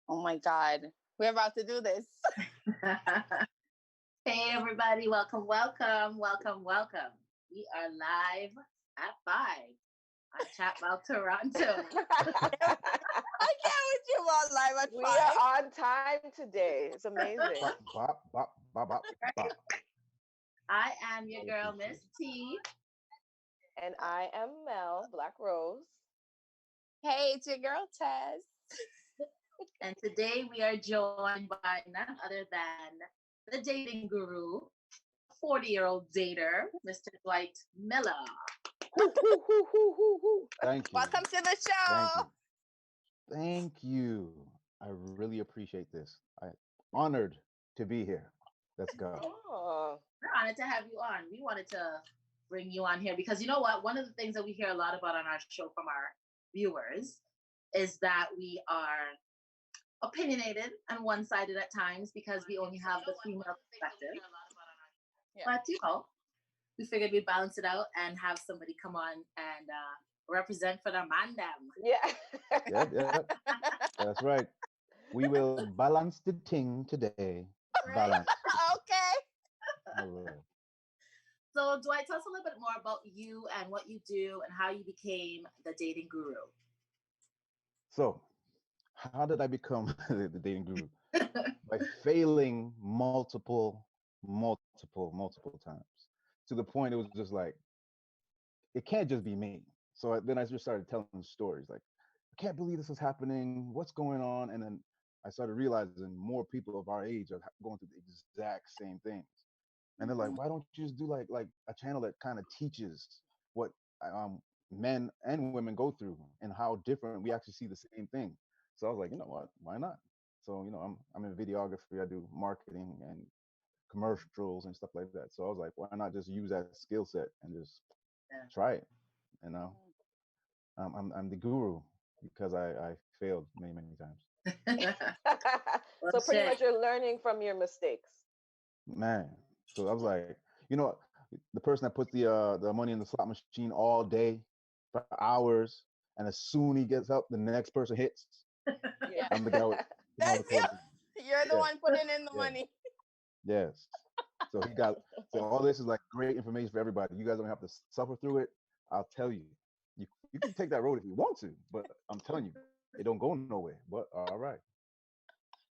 Oh my God. We're about to do this. Hey, everybody. Welcome, welcome, welcome, welcome. We are live at 5 on ChatBout Toronto. I can't with you about live at We 5. are on time today. It's amazing. Bop, bop, bop, bop, bop, bop. I am your girl, Miss T. And I am Mel, Black Rose. Hey, it's your girl Tess. And today we are joined by none other than the dating guru, 40-year-old dater, Mr. Dwight Miller. Thank you. Welcome to the show. Thank you. I really appreciate this. I'm honored to be here. Let's go. Oh, We're honored to have you on. We wanted to bring you on here because you know what? One of the things that we hear a lot about on our show from our viewers is that we are opinionated and one-sided at times because we only have the female perspective. Yeah. But we figured we'd balance it out and have somebody come on and represent for the man them. yeah. Yep. That's right. We will balance the ting today. Balance. Okay. All right. So Dwight, tell us a little bit more about you and what you do and how you became the dating guru. So, how did I become the dating guru? By failing multiple times, to the point it was just like, it can't just be me. So then I just started telling stories like, I can't believe this is happening. What's going on? And then I started realizing more people of our age are going through the exact same things. And they're like, why don't you just do like a channel that kind of teaches what men and women go through and how different we actually see the same thing. So I was like, you know what? Why not? So I'm in videography. I do marketing and commercials and stuff like that. So I was like, why not just use that skill set and just try it? You know, I'm the guru because I failed many times. So pretty much you're learning from your mistakes. Man, so I was like, the person that puts the money in the slot machine all day for hours, and as soon he gets up, the next person hits. Yeah. I'm the guy with That's you. You're the Yeah. one putting in the Yeah. money. Yes. So so all this is like great information for everybody. You guys don't have to suffer through it. I'll tell you. You can take that road if you want to, but I'm telling you, it don't go nowhere. But all right.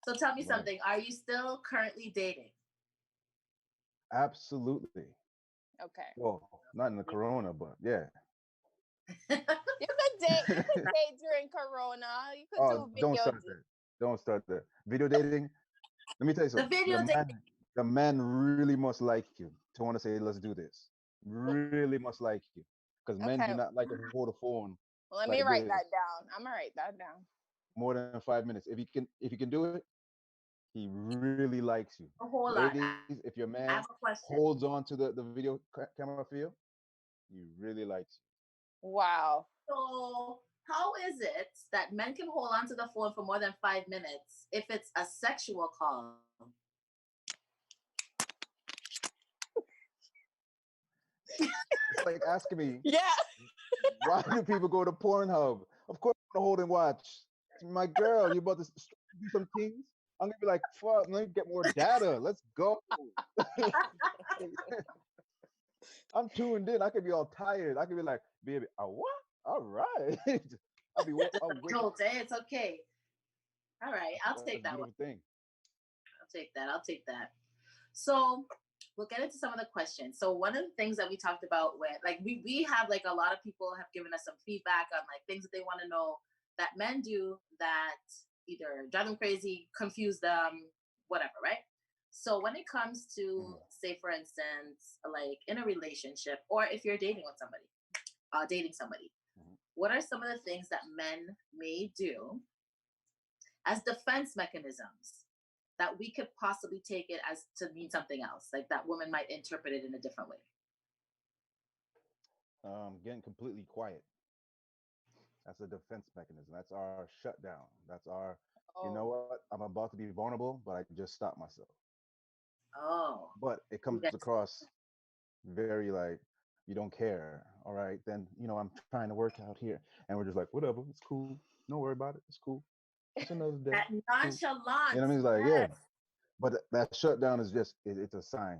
So tell me Right. something. Are you still currently dating? Absolutely. Okay. Well, not in the corona, but yeah. You could date. You could date during Corona. You could do video. Don't start that. Don't start that. Video dating. Let me tell you The something. video dating. The man really must like you to want to say, let's do this. Really must like you. Because men Okay. do not like to hold a phone Well, let like me write this that down. I'm gonna write that down. more than 5 minutes. If you can do it, he really likes you. A whole lot. Ladies, if your I man have a question. holds on to the video camera for you, he really likes you. Wow. So how is it that men can hold on to the phone for more than 5 minutes if it's a sexual call? It's like asking me, Yeah. why do people go to Pornhub? Of course, I'm gonna hold and watch. My girl, you about to do some things? I'm gonna be like, fuck, let me get more data. Let's go. I'm tuned in. I could be all tired. I could be like, baby, what? All right. I'll wake up. It's okay. All right, I'll That's a take that one. beautiful thing. I'll take that. So we'll get into some of the questions. So one of the things that we talked about with like we have like a lot of people have given us some feedback on like things that they want to know that men do that either drive them crazy, confuse them, whatever, right? So when it comes to say for instance, like in a relationship or if you're dating somebody, what are some of the things that men may do as defense mechanisms that we could possibly take it as to mean something else, like that woman might interpret it in a different way? Getting completely quiet. That's a defense mechanism. That's our shutdown. That's our, you know what? I'm about to be vulnerable, but I just stop myself. Oh. But it comes across very like, you don't care. All right, then, I'm trying to work out here. And we're just like, whatever, it's cool. Don't worry about it. It's cool. It's another day. That nonchalance. You know what I mean? It's like, yeah. But that shutdown is just, it's a sign.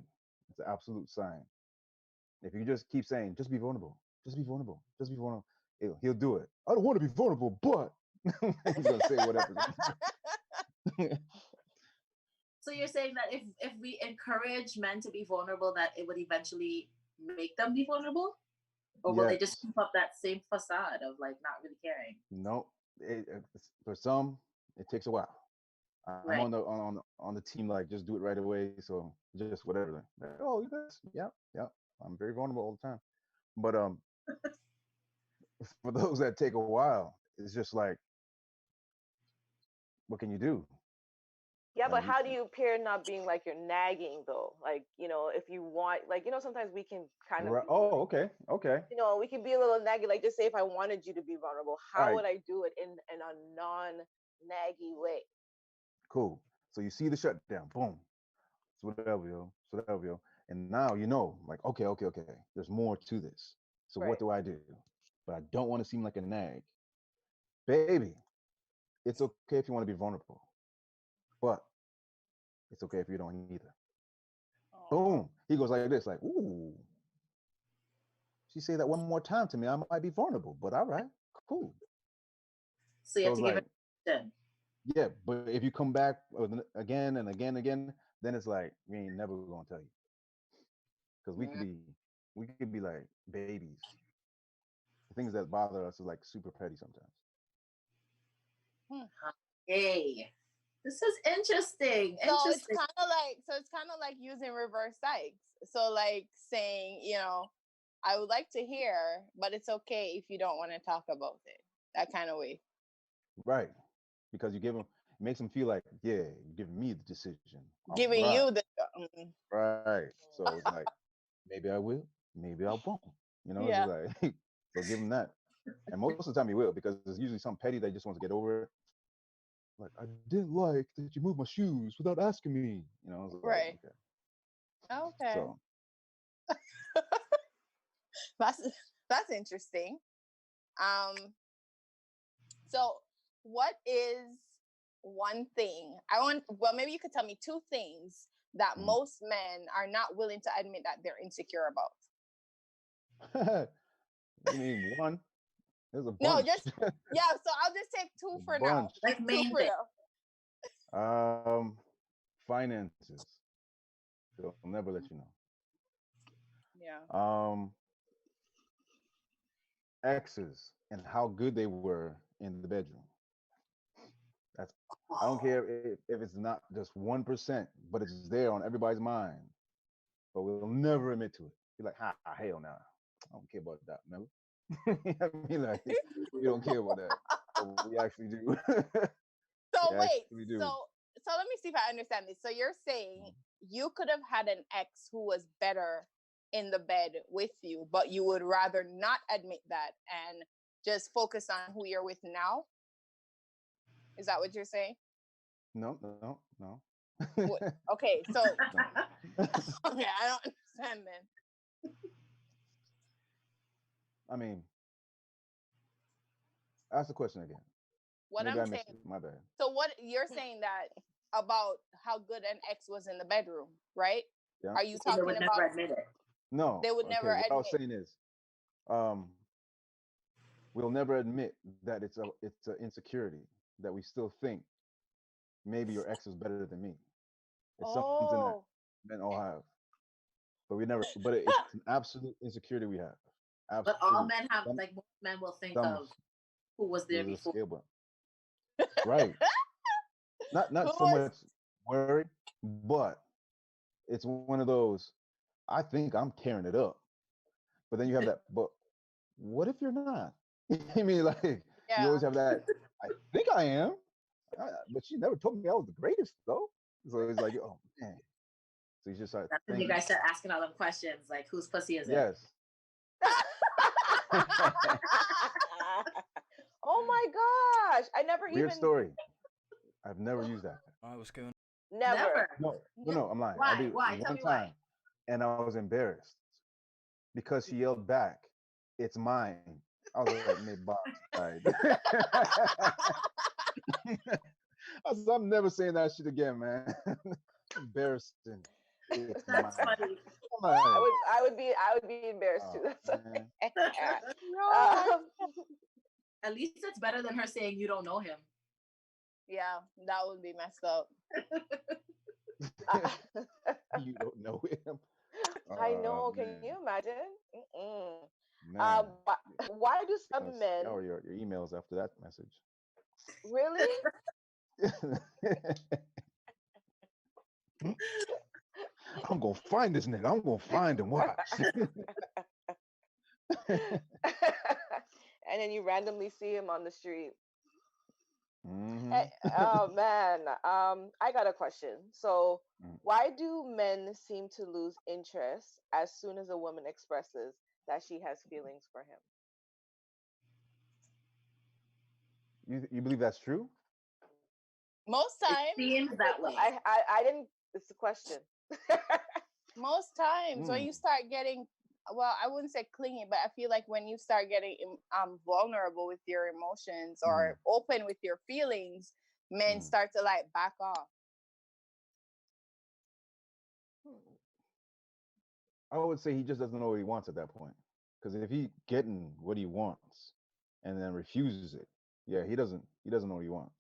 It's an absolute sign. If you just keep saying, just be vulnerable, just be vulnerable, just be vulnerable, he'll do it. I don't want to be vulnerable, but he's going to say whatever. So you're saying that if we encourage men to be vulnerable, that it would eventually make them be vulnerable? Or will they just keep up that same facade of like not really caring? No, for some, it takes a while. I'm on the team, like, just do it right away. So just whatever. Like, oh, you guys, yeah. I'm very vulnerable all the time. But for those that take a while, it's just like, what can you do? Yeah, but how do you appear not being like you're nagging though? Like, if you want, like, sometimes we can kind of. Oh, okay. We can be a little naggy. Like, just say if I wanted you to be vulnerable, how would I do it in a non-naggy way? Cool. So you see the shutdown, boom. So whatever, yo. And now like, okay. There's more to this. So what do I do? But I don't want to seem like a nag. Baby, it's okay if you want to be vulnerable. But it's okay if you don't either. Boom. He goes like this, like, ooh. She say that one more time to me, I might be vulnerable, but all right, cool. So you have to give it attention. Yeah, but if you come back again and again, then it's like, we ain't never gonna tell you. Because we could be like babies. The things that bother us is like super petty sometimes. Hey. This is interesting. So it's kind of like using reverse psych. So like saying, I would like to hear, but it's okay if you don't want to talk about it. That kind of way. Right. Because it makes them feel like, yeah, you're giving me the decision. Giving you the right. So it's like, maybe I will, maybe I won't. Yeah. It's like, so give them that. And most of the time he will, because there's usually something petty that he just wants to get over it. Like, I didn't like that you moved my shoes without asking me. Right. Like, okay. So that's interesting. So what is one thing maybe you could tell me two things that most men are not willing to admit that they're insecure about? You mean one? There's a bunch. No, just so I'll just take two for now. Like main thing. Finances. They'll never let you know. Yeah. Exes and how good they were in the bedroom. I don't care if it's not just 1%, but it's there on everybody's mind. But we'll never admit to it. Be like, hell no. I don't care about that, no. I mean, like, we don't care about that. But we actually do. So wait, so let me see if I understand this. So you're saying you could have had an ex who was better in the bed with you, but you would rather not admit that and just focus on who you're with now? Is that what you're saying? No. Okay, so okay, I don't understand then. I mean, ask the question again. What Maybe I'm I saying. My bad. So what you're saying that about how good an ex was in the bedroom, right? Yeah. Are you talking about? Never admit it. No, they would never admit. What I was saying is, we'll never admit that it's an insecurity, that we still think maybe your ex is better than me. It's something that men all have, but we never. But it's an absolute insecurity we have. Absolute. But all men have, like most men will think of who was there before. Right. Not so much worried, but it's one of those. I think I'm tearing it up, but then you have that. But what if you're not? I mean, like, you always have that. I think I am, but she never told me I was the greatest, though. So it's like, oh man. So you just start. That's when you guys start asking all them questions, like, whose pussy is it? Yes. Oh my gosh! I never Weird story. I've never used that. I was going. Never. No, I'm lying. Why? I did Why? Tell one me time, why. and I was embarrassed because she yelled back, "It's mine." I was like, "Me boss." I'm never saying that shit again, man. Embarrassing. It's That's mine. funny. Come on. I would be embarrassed too. Oh, That's man. No, At least it's better than her saying you don't know him. yeah, that would be messed up. You don't know him. I know. Can Man. you imagine? Mm-mm. Man. Why do Gonna some men scour your emails after that message. really? I'm gonna find this nigga. I'm gonna find him. Watch. And then you randomly see him on the street. Mm-hmm. Oh man, I got a question. So, Mm. why do men seem to lose interest as soon as a woman expresses that she has feelings for him? You believe that's true? Most It times, seems that way. I didn't. It's a question. most times when you start getting, well, I wouldn't say clingy, but I feel like when you start getting vulnerable with your emotions or open with your feelings, men start to like back off. I would say he just doesn't know what he wants at that point. Because if he getting what he wants and then refuses it, yeah, he doesn't know what he wants.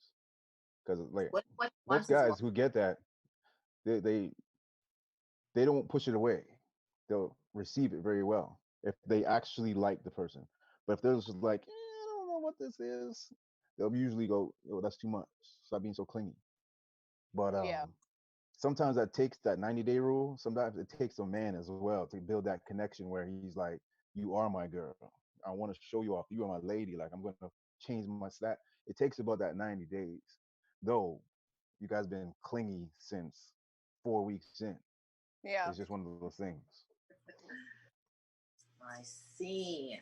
Because like What most wants is guys who get that, they don't push it away. They'll receive it very well if they actually like the person. But if they're just like, I don't know what this is, they'll usually go, "Oh, that's too much. Stop being so clingy." But Yeah. sometimes that takes that 90-day rule. Sometimes it takes a man as well to build that connection where he's like, "You are my girl. I want to show you off. You are my lady. Like I'm gonna change my stat." It takes about that 90 days. Though you guys been clingy since 4 weeks in. Yeah. It's just one of those things. I see.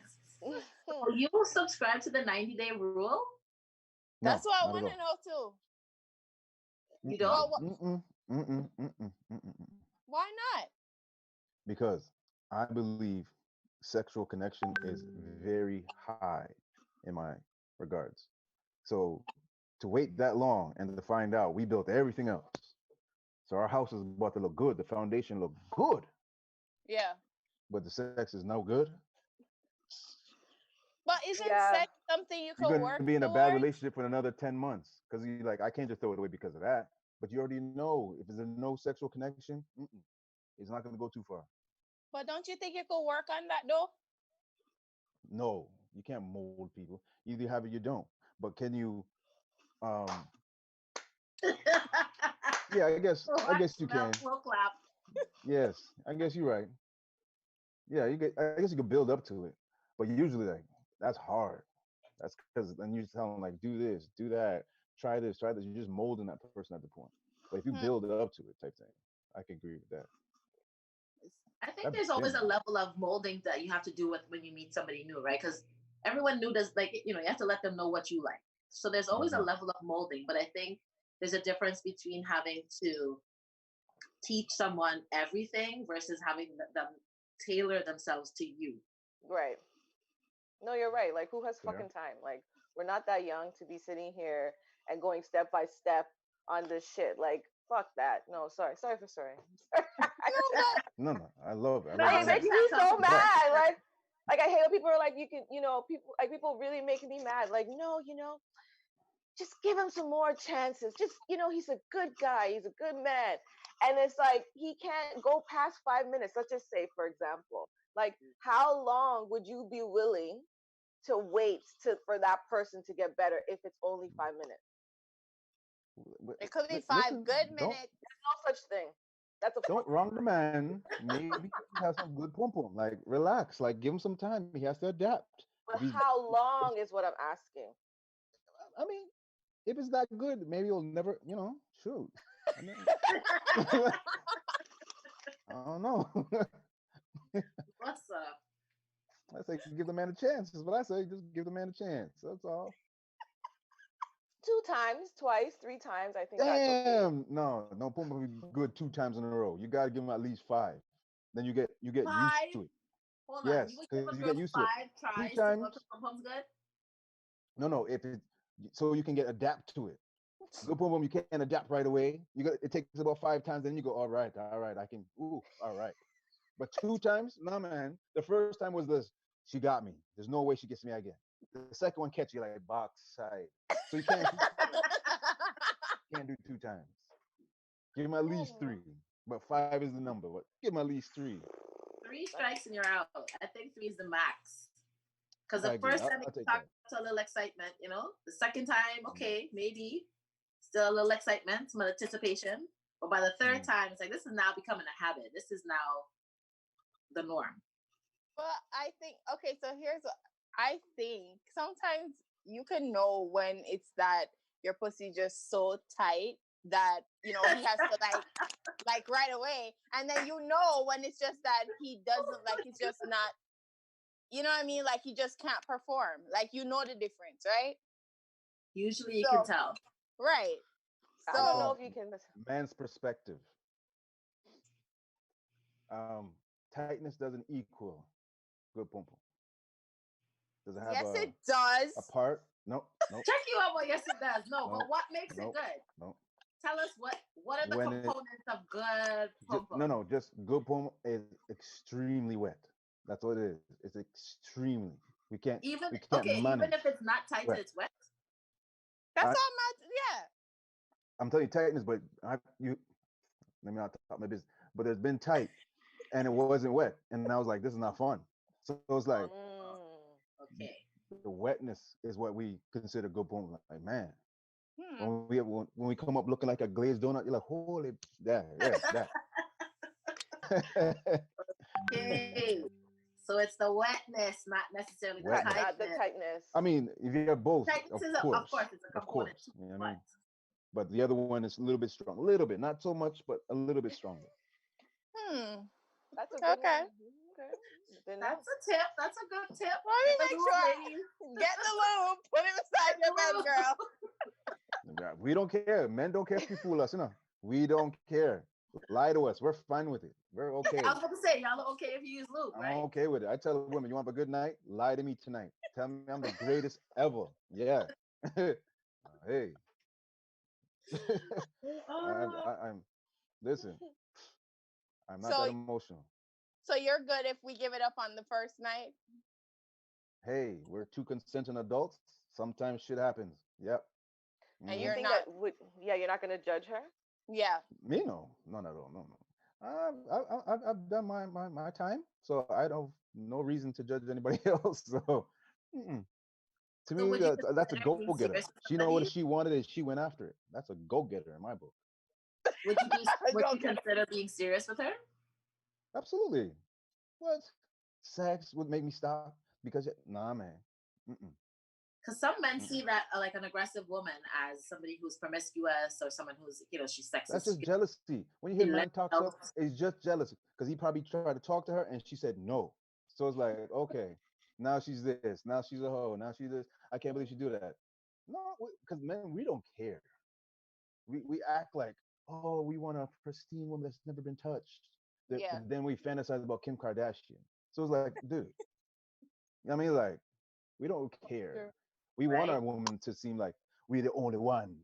So you subscribe to the 90-day rule? That's No, what I not at want to all. know too. You don't? Why not? Because I believe sexual connection is very high in my regards. So to wait that long and to find out we built everything else. So our house is about to look good. The foundation look good, Yeah. but the sex is no good. But isn't Yeah. sex something you You're can going work to be in a bad towards? relationship for another 10 months because you're like, I can't just throw it away because of that. But you already know if there's no sexual connection, it's not going to go too far. But don't you think you could work on that though? No, you can't mold people. You either have it, you don't. But can you? Um, yeah, I guess you can. Slow clap. Yes, I guess you're right. Yeah, I guess you could build up to it, but usually like that's hard. That's because then you tell them like do this, do that, try this, try this. You're just molding that person at the point. But if you build up to it, type thing, I can agree with that. I think there's always a level of molding that you have to do with when you meet somebody new, right? Because everyone new does you have to let them know what you like. So there's always a level of molding, but I think there's a difference between having to teach someone everything versus having them tailor themselves to you. Right. No, you're right. Like, who has fucking time? Like, we're not that young to be sitting here and going step by step on this shit. Like, fuck that. No, sorry. Sorry for sorry. No, I love it. It makes me so mad. Like I hate when people are like, you can, people really make me mad. Like, no, just give him some more chances. Just, he's a good guy. He's a good man. And it's like, he can't go past 5 minutes. Let's just say, for example, like, how long would you be willing to wait for that person to get better if it's only 5 minutes? It could be five good minutes. There's no such thing. That's a don't wrong the man. Maybe he has some good pom pom. Like relax. Like give him some time. He has to adapt. But how long is what I'm asking? I mean, if it's that good, maybe you'll never. Shoot. I mean, I don't know. What's up? I say give the man a chance. Is what I say. Just give the man a chance. That's all. 2 times, twice, 3 times. I think. Damn, that's okay. no, pom pom be good 2 times in a row. You gotta give him at least 5. Then you get used to it. Hold yes, on. You would because give a you girl get used 5 to it. tries 2 to times. know if the pom-pom's good? No, if it so you can get adapt to it. Good boom boom, you can't adapt right away. It takes about 5 times, then you go, all right, I can. Ooh, all right. But 2 times, nah, man. The first time was this. She got me. There's no way she gets me again. The second one catch you like box side. So you can't do 2 times. Give him at least 3. But 5 is the number. But give him at least 3. 3 strikes and you're out. I think 3 is the max. Because the I agree. first time I'll you take talk that. to a little excitement, you know. The second time, okay, maybe still a little excitement, some anticipation. But by the third time, it's like this is now becoming a habit. This is now the norm. But I think, okay, so here's what I think. Sometimes you can know when it's that your pussy just so tight that, you know, he has to like right away. And then you know when it's just that he doesn't, like, he's just not, you know what I mean? Like, he just can't perform. Like, you know the difference, right? Usually you can tell. Right. I don't know if you can. Man's perspective. Tightness doesn't equal good pum pum. Does it have yes, it does. A part? No. Check you out. Well, yes, it does. No, but what makes it good? No. Tell us what are the components of good pum pum? No, just good pum is extremely wet. That's what it is. It's extremely. We can't manage. Even if it's not tight, it's wet. That's all yeah. I'm telling you tightness, but let me not talk my business. But it's been tight and it wasn't wet. And I was like, this is not fun. So it's like okay. The wetness is what we consider good pum. Like, man. When we come up looking like a glazed donut, you're like, holy that. Okay. So it's the wetness, not necessarily the tightness. Not the tightness. I mean, if you have both, tightness of course, it's a component. You know what I mean? But the other one is a little bit strong. A little bit. Not so much, but a little bit stronger. That's a good one. Okay. That's a tip. That's a good tip. Let me make sure. Get the lube. Put it beside your bed, girl. We don't care. Men don't care if you fool us, you know. We don't care. Lie to us. We're fine with it. We're okay. I was about to say, y'all are okay if you use lube, right? I'm okay with it. I tell women, you want a good night? Lie to me tonight. Tell me I'm the greatest ever. Yeah. Hey. I'm listen. I'm not that emotional. So you're good if we give it up on the first night? Hey, we're 2 consenting adults. Sometimes shit happens. Yep. And you're not you're not gonna judge her? Yeah. Me no. None at all. No. I've done my time, so I don't no reason to judge anybody else. So to me, that's a go-getter. She know what she wanted and she went after it. That's a go-getter in my book. Would you consider being serious with her? Absolutely. What? Sex would make me stop because nah, man. Because some men see that like an aggressive woman as somebody who's promiscuous or someone who's, you know, she's sexist. That's just jealousy. When you hear man talk stuff, it's just jealousy because he probably tried to talk to her and she said no. So it's like, okay, now she's this, now she's a hoe, now she's this. I can't believe she do that. No, because men, we don't care. We act like, oh, we want a pristine woman that's never been touched. Then we fantasize about Kim Kardashian. So it's like, dude, I mean, like, we don't care. We want our woman to seem like we're the only one.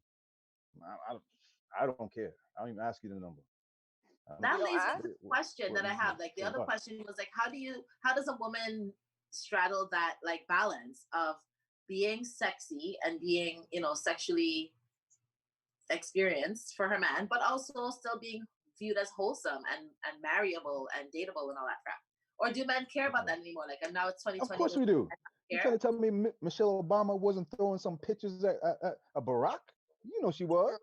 I don't care. I don't even ask you the number. That leads me to the question that I have. Like the other question was like, how does a woman straddle that like balance of being sexy and being, you know, sexually experienced for her man, but also still being viewed as wholesome and marryable and dateable and all that crap? Or do men care about that anymore? Like, and now it's 2020. Of course we do. You trying to tell me Michelle Obama wasn't throwing some pictures at Barack? You know she was.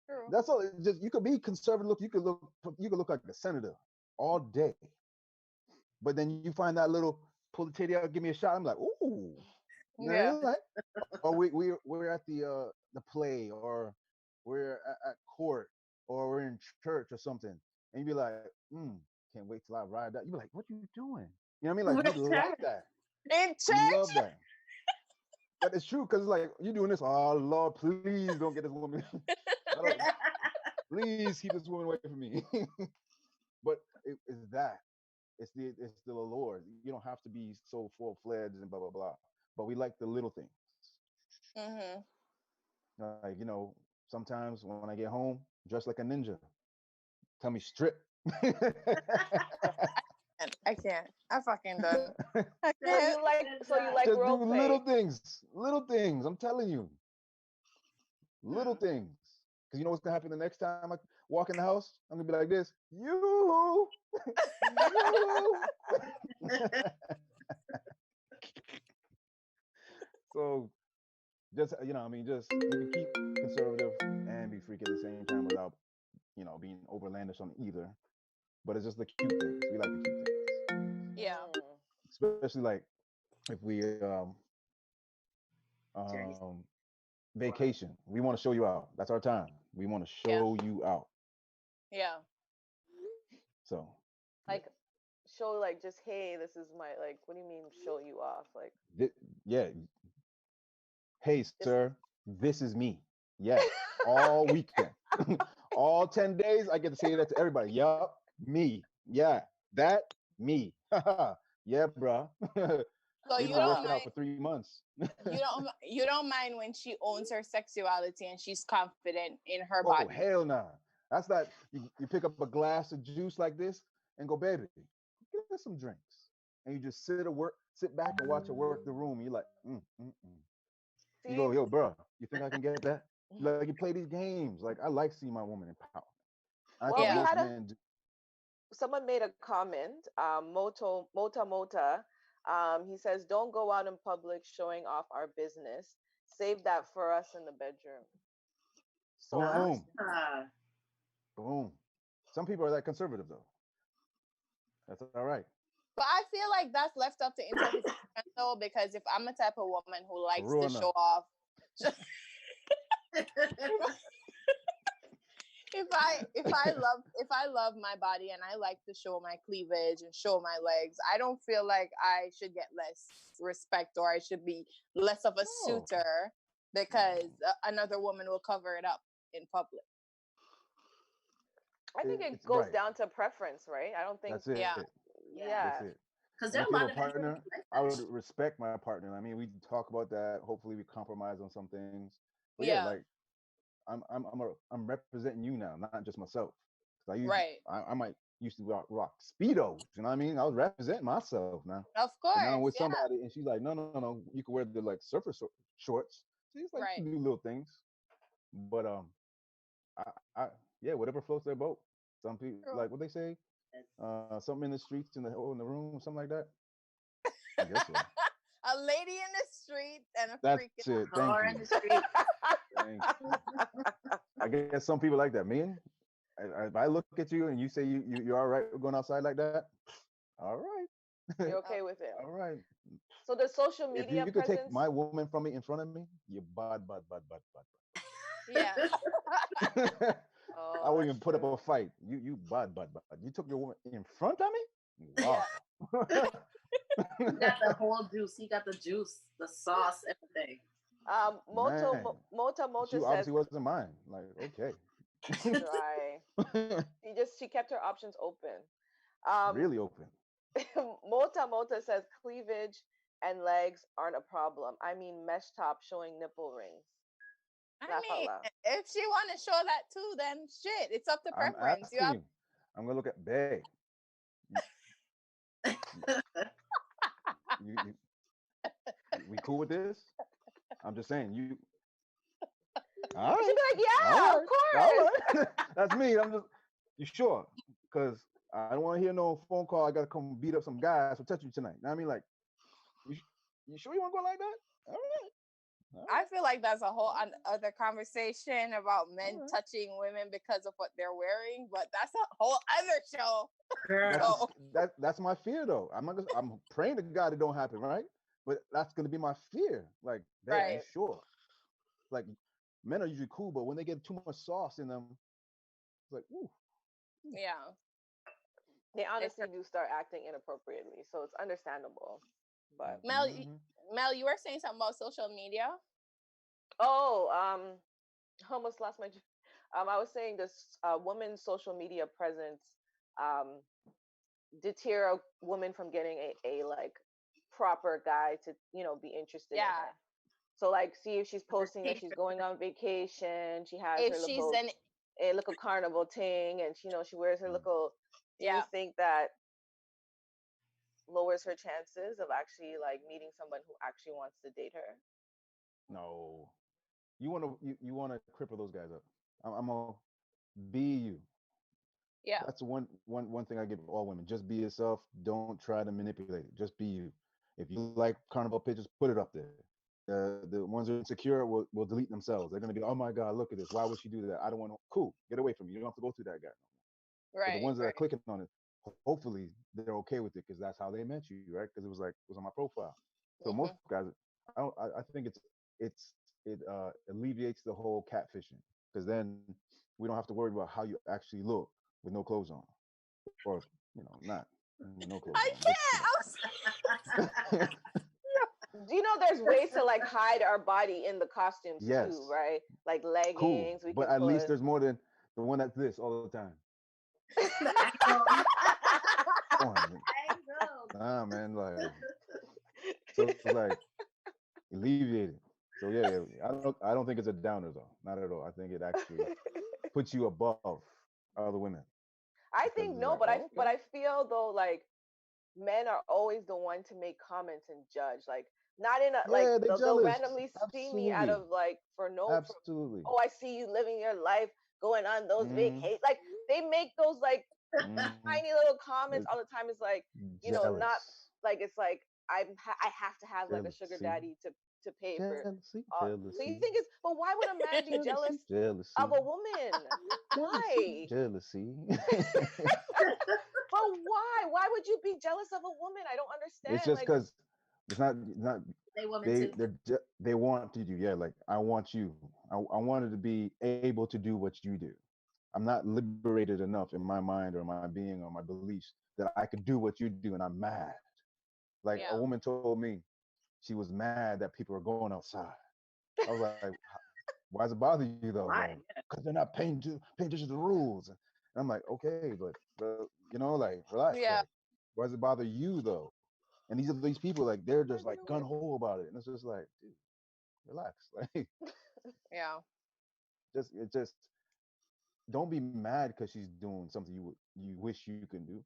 True. That's all. Just you could be conservative. Look, you could look like a senator all day, but then you find that little pull the titty out, give me a shot. I'm like, ooh, yeah. Like, or we're at the play, or we're at court, or we're in church or something, and you be like, can't wait till I ride that. You be like, what you doing? You know what I mean? Like, you love that. In church? You love that. But it's true because like you doing this. Oh Lord, please don't get this woman. Please keep this woman away from me. But it's that. It's the allure. You don't have to be so full-fledged and blah blah blah. But we like the little things. Like, you know, Sometimes when I get home, dressed like a ninja. Tell me strip. I can't. I fucking don't. I So can't. you like Just role do play. little things. I'm telling you, little things. Because you know what's gonna happen the next time I walk in the house? I'm gonna be like this. You, you. So just just you can keep conservative and be freaky at the same time without being overlandish on either. But it's just the cute things. We like the cute things, Yeah. especially like if we um vacation. We want to show you out. That's our time. We want to show you out. Yeah. So Like show like just hey, this is my like. What do you mean show you off? Like yeah. Hey, sir, this is me. Yes, all weekend, all 10 days. I get to say that to everybody. Yup, me. Yeah, that me. Yeah, bruh. So We've you been don't working out mind. for 3 months. You don't mind when she owns her sexuality and she's confident in her Oh, body. hell nah. That's not, you pick up a glass of juice like this and go, baby, get us some drinks. And you just sit back and watch her work the room. You're like, You go, yo, bro, you think I can get that? Like, you play these games. Like, I like seeing my woman in power. I well, think we most had men do. someone made a comment. Mota. He says, "Don't go out in public showing off our business. Save that for us in the bedroom." So Boom. Boom. Some people are that conservative, though. That's all right. But I feel like that's left up to interpretation though, because if I'm a type of woman who likes to show off, if I love my body and I like to show my cleavage and show my legs, I don't feel like I should get less respect or I should be less of a suitor because another woman will cover it up in public. I think it goes down to preference, right? I don't think that's it. Yeah. That's it. Because if you have a partner, I would respect my partner. I mean, we talk about that. Hopefully, we compromise on some things. But yeah, like I'm representing you now, not just myself. Because I might used to rock speedos. You know what I mean? I was representing myself now. Of course. But now I'm with somebody, and she's like, no. You can wear the like surfer shorts. She's like, you can do little things. But I yeah, whatever floats their boat. Some people like what they say. Something in the streets in the room, something like that. I guess so. A lady in the street and a That's freak it. Thank you. In the street. Thank you. I guess some people like that. Me, if I look at you and you say you're all right with going outside like that, all right. You're okay with it. All right. So the social media if you could take my woman from me in front of me, you're bad. Yeah. I wouldn't even put up a fight. You bad. You took your woman in front of me? Wow. He got the whole juice. He got the juice, the sauce, everything. Mota she says obviously wasn't mine. Like, okay. Right. she kept her options open. Really open. Mota says cleavage and legs aren't a problem. I mean mesh top showing nipple rings. I mean, if she want to show that too, then shit, it's up to preference. I'm gonna look at Bay. We cool with this? I'm just saying you. All right. She'd be like, yeah, of course. All right. That's me. I'm just. You sure? Because I don't want to hear no phone call. I gotta come beat up some guys for touching you tonight. I mean, like, you sure you want to go like that? All right. I feel like that's a whole other conversation about men touching women because of what they're wearing, but that's a whole other show. That's my fear, though. I'm praying to God it don't happen, right? But that's gonna be my fear. Like, you sure? Like, men are usually cool, but when they get too much sauce in them, it's like, ooh. Yeah. They honestly do start acting inappropriately, so it's understandable. But Mel, you were saying something about social media. Oh, almost lost my. I was saying this woman's social media presence deter a woman from getting a like proper guy to be interested in her. So like, see if she's posting that she's going on vacation. She has If her she's little an a little carnival thing, and she wears her little. Do you yeah. think that lowers her chances of actually like meeting someone who actually wants to date her? No, you want to cripple those guys up. I'm gonna be you. Yeah. That's one thing I give all women. Just be yourself. Don't try to manipulate it. Just be you. If you like carnival pictures, put it up there. The ones who are insecure will delete themselves. They're gonna be, oh my God, look at this. Why would she do that? I don't want to. Cool, get away from me. You don't have to go through that guy. But the Right. ones that are Right. clicking on it, hopefully they're okay with it because that's how they met you, right? Because it was on my profile. So most guys, I think it alleviates the whole catfishing because then we don't have to worry about how you actually look with no clothes on, or not no clothes I on. But, can't. There's ways to like hide our body in the costumes yes, too, right? Like cool. leggings. We But can at least put. there's more than the one that's this all the time. Come on, man. Nah, man. Like, so it's like alleviated. So yeah, I don't think it's a downer though. Not at all. I think it actually puts you above other women. I Because think it's no, like, but oh, but okay. I feel though like men are always the one to make comments and judge. Like not in a like Yeah, they they'll jealous. randomly see me out Absolutely. of like for Absolutely. oh, I see you living your life going on those Mm-hmm. vacations. Like they make those like Mm-hmm. tiny little comments all the time. It's like, not Jealous. like it's like I have to have like a sugar Jealousy. daddy to pay for. Jealousy. So you Jealousy. think it's, but why would a man be jealous Jealousy. Jealousy. of a woman? Jealousy. Why? Jealousy. But why? Why would you be jealous of a woman? I don't It's understand. just Like, because it's not They women too. they want to do, yeah, like I want you. I wanted to be able to do what you do. I'm not liberated enough in my mind or my being or my beliefs that I could do what you do, and I'm mad. Like a Yeah. woman told me she was mad that people are going outside. I was like, why does it bother you though? Like, Why? because they're not paying attention to the rules. And I'm like, okay, but like relax. Yeah. Like, why does it bother you though? And these people, like, they're just like gun ho about it, and it's just like, dude, relax. Like, Yeah. just don't be mad because she's doing something you wish you can do.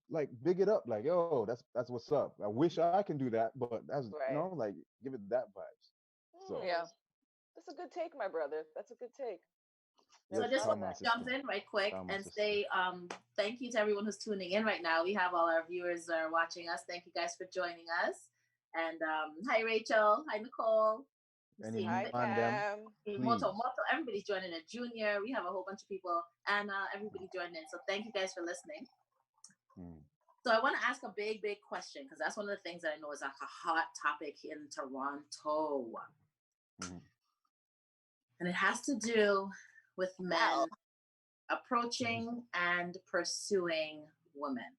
Like, big it up. Like, yo, that's what's up. I wish I can do that, but that's right. like, give it that vibes. So Yeah. That's a good take, my brother. That's a good take. So Never I just thought want of my that. to jump sister. in right quick Tell my and sister. say thank you to everyone who's tuning in right now. We have all our viewers that are watching us. Thank you guys for joining us. And hi Rachel, hi Nicole. Any Hi, man them, Cam. please. Moto, everybody's joining in. Junior, we have a whole bunch of people. Anna, everybody joined in. So thank you guys for listening. So I want to ask a big, big question because that's one of the things that I know is like a hot topic in Toronto. And it has to do with men approaching and pursuing women.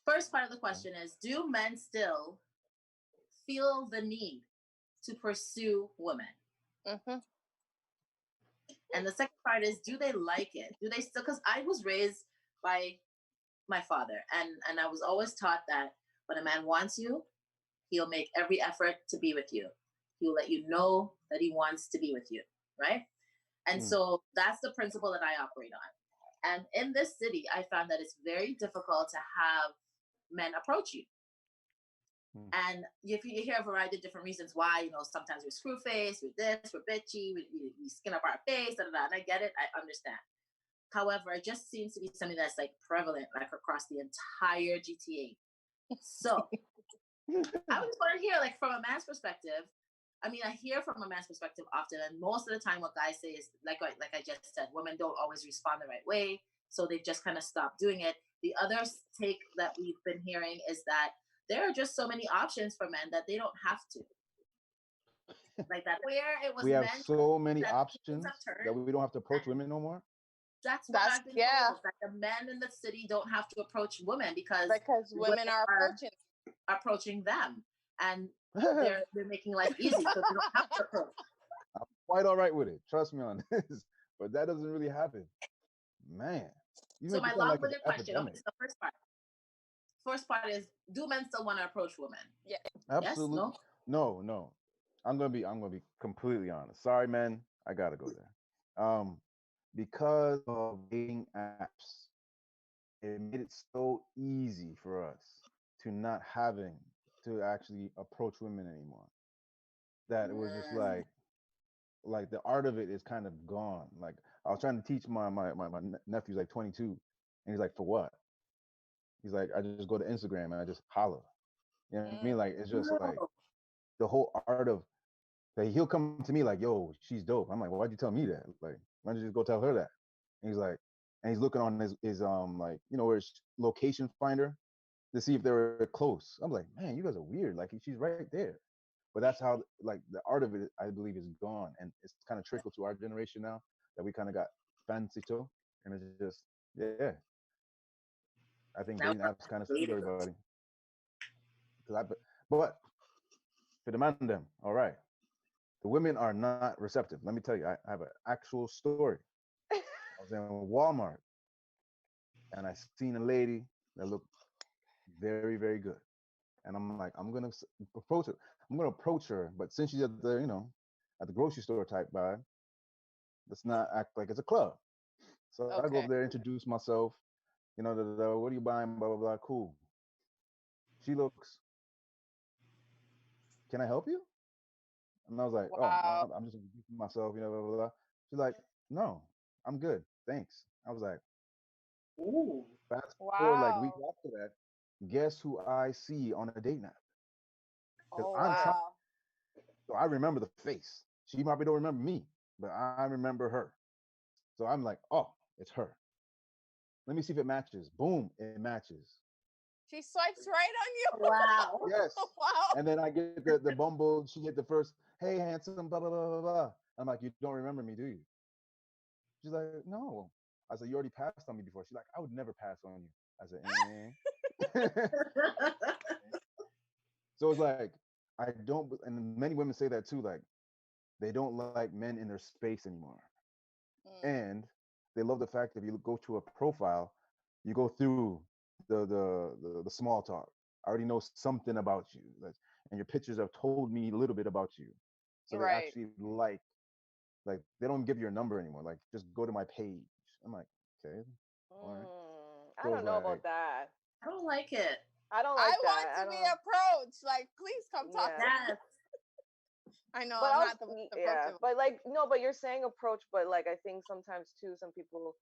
First part of the question is, do men still feel the need to pursue women? And the second part is, do they like it? Do they still, because I was raised by my father, and I was always taught that when a man wants you, he'll make every effort to be with you. He'll let you know that he wants to be with you, right? And so that's the principle that I operate on. And in this city, I found that it's very difficult to have men approach you. And if you hear a variety of different reasons why, sometimes we're screw face, we're this, we're bitchy, we skin up our face, and I get it, I understand. However, it just seems to be something that's like prevalent, like across the entire GTA. So I just want to hear, like, from a man's perspective. I mean, I hear from a man's perspective often, and most of the time, what guys say is like I just said, women don't always respond the right way, so they've just kind of stopped doing it. The other take that we've been hearing is that there are just so many options for men that they don't have to. Like that, where it was we have men so many options turned, that we don't have to approach women no more. That's what I've been told. That the men in the city don't have to approach women because women are approaching them, and they're making life easy, so they don't have to approach. I'm quite all right with it. Trust me on this, but that doesn't really happen, man. So my long-winded question is the first part. First part is, do men still want to approach women? Yeah. Absolutely. Yes? No? No. I'm gonna be completely honest. Sorry, man. I gotta go there. Because of dating apps, it made it so easy for us to not having to actually approach women anymore. That it was just like the art of it is kind of gone. Like I was trying to teach my nephew's like 22, and he's like, for what? He's like, I just go to Instagram and I just holla. You know what I mean? Like it's just like No. the whole art of that. He'll come to me like, yo, she's dope. I'm like, well, why'd you tell me that? Like, why don't you just go tell her that? And he's like, and he's looking on his like, where it's location finder to see if they were close. I'm like, man, you guys are weird. Like she's right there. But that's how like the art of it, I believe, is gone, and it's kind of trickled to our generation now that we kind of got fancy too, and it's just yeah. I think Now dating we're apps kind of screwed creative. everybody. But for the man them, all right. The women are not receptive. Let me tell you, I have an actual story. I was in Walmart and I seen a lady that looked very, very good. And I'm like, I'm gonna approach her. I'm gonna approach her, but since she's at at the grocery store type vibe, let's not act like it's a club. So I go Okay. up there, introduce myself. What are you buying? Blah blah blah. Cool. She looks. Can I help you? And I was like, oh, Wow. I'm just introducing myself. Blah blah blah. She's like, no, I'm good, thanks. I was like, Ooh. fast forward like week Wow. after that, guess who I see on a date night? Because Oh I'm trying, wow. so I remember the face. She probably don't remember me, but I remember her. So I'm like, oh, it's her. Let me see if it matches. Boom, it matches. She swipes right on you. Wow. Yes. Wow. And then I get the bumble. She get the first, hey, handsome, blah, blah, blah, blah, blah. I'm like, you don't remember me, do you? She's like, no. I said, you already passed on me before. She's like, I would never pass on you. I said, eh. So it's like, I don't, and many women say that too, like, they don't like men in their space anymore. And they love the fact that if you go to a profile, you go through the small talk. I already know something about you, and your pictures have told me a little bit about you. So they Right. actually like they don't give your number anymore. Like just go to my page. I'm like, okay, all right. I So don't it's know like, about that. I don't like it. I don't I like want that. I to be don't. approached. Like, please come talk to Yeah. me. Yes. I know But I'm also, not the most yeah. approachable. But like, no. But you're saying approach. But like, I think sometimes too, some people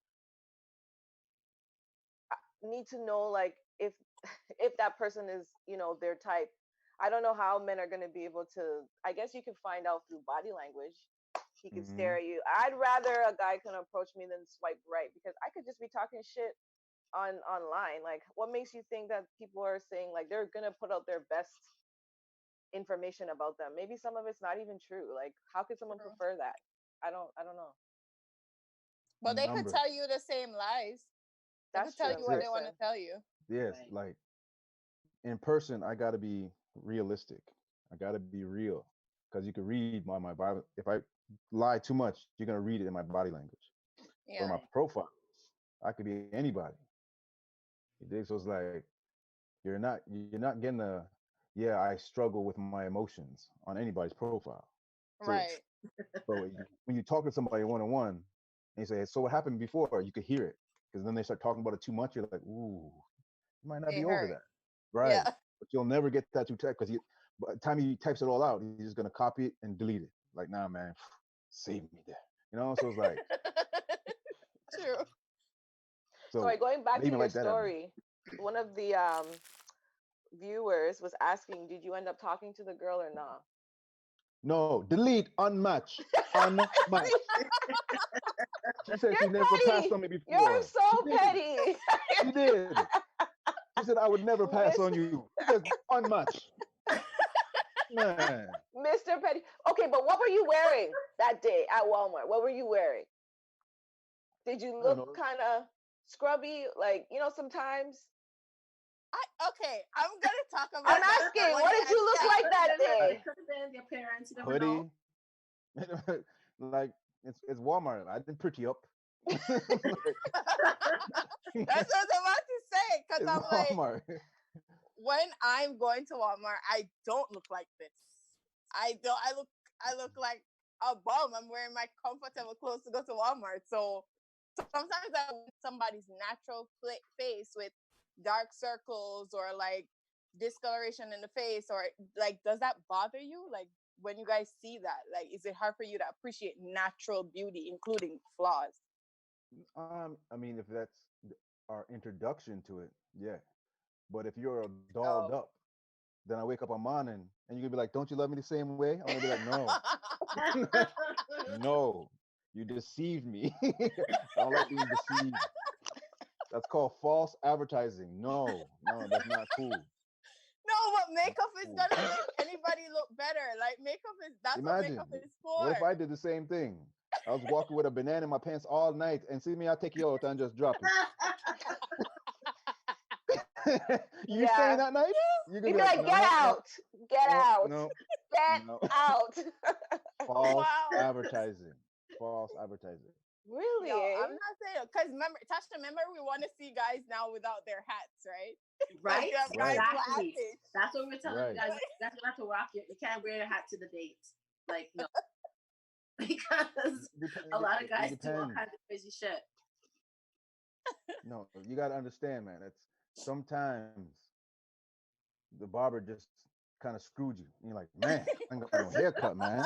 need to know like if that person is their type. I don't know how men are going to be able to. I guess you can find out through body language. He can mm-hmm, stare at you. I'd rather a guy can approach me than swipe right, because I could just be talking shit online. Like, what makes you think that people are saying like they're gonna put out their best information about them? Maybe some of it's not even true. Like, how could someone True. prefer that? I don't know. But they could numbers. tell you the same lies. They could That's tell true you That's what it. they want to person. tell you. Yes, Right. like in person, I gotta be realistic. I gotta be real because you can read my body. If I lie too much, you're gonna read it in my body language. But Yeah. my Right. profile, I could be anybody. You dig? So it's like you're not getting a yeah. I struggle with my emotions on anybody's profile. So Right. when you talk to somebody one on one and you say, "So what happened before?" You could hear it because then they start talking about it too much. You're like, "Ooh, you might not be It over hurt. that." Right. Yeah. But you'll never get that to type because by the time he types it all out, he's just gonna copy it and delete it. Like, nah, man, save me there. So it's like, True. so Sorry, going back they to even your like that at me. story, one of the viewers was asking, did you end up talking to the girl or not? No, delete, unmatch, unmatch. She said she You're never passed petty. on me You're before. She so did. petty. She did. She said I would never pass on Miss, you. She says unmatch. Man, Mr. Petty. Okay, but what were you wearing that day at Walmart? What were you wearing? Did you I don't look know. kind of scrubby? Like, sometimes. Okay, I'm gonna talk I'm about that asking, when what you did you look answer. like that It day? could have been your parents. You never know. Hoodie. Like it's Walmart. I didn't pretty up. Like, That's what I was about to say. Cause it's I'm like, Walmart. when I'm going to Walmart, I don't look like this. I don't. I look like a bum. I'm wearing my comfortable clothes to go to Walmart. So sometimes I want somebody's natural face with dark circles or like discoloration in the face, or like, does that bother you? Like when you guys see that, like, is it hard for you to appreciate natural beauty, including flaws? I mean, if that's our introduction to it, yeah. But if you're dolled Oh. up, then I wake up on morning and you're gonna be like, "Don't you love me the same way?" I'm gonna be like, "No, no, you deceived me. I don't like being deceived. That's called false advertising. No, no, that's not cool. No, but Not makeup is cool." gonna make anybody look better. Like makeup is, that's what Imagine, makeup is what for. if I did the same thing? I was walking with a banana in my pants all night, and see me, I'll take you out and just drop it. You Yeah. saying that night? You're gonna You'd be be like, like, get no, no, out, get no, out, no, get no. out. False Wow. advertising. False advertising. Really? Yo, Eh? I'm not saying, because remember, Tasha, remember we want to see guys now without their hats, right? Right? You have Right. guys Exactly. laughing. That's what we're telling you Right. guys. You guys gonna have to rock it. You can't wear a hat to the date. Like, no. Because a lot of guys do all Depends. kinds of crazy shit. No, you got to understand, man. It's sometimes the barber just kind of screwed you. And you're like, man, I ain't got no haircut, man.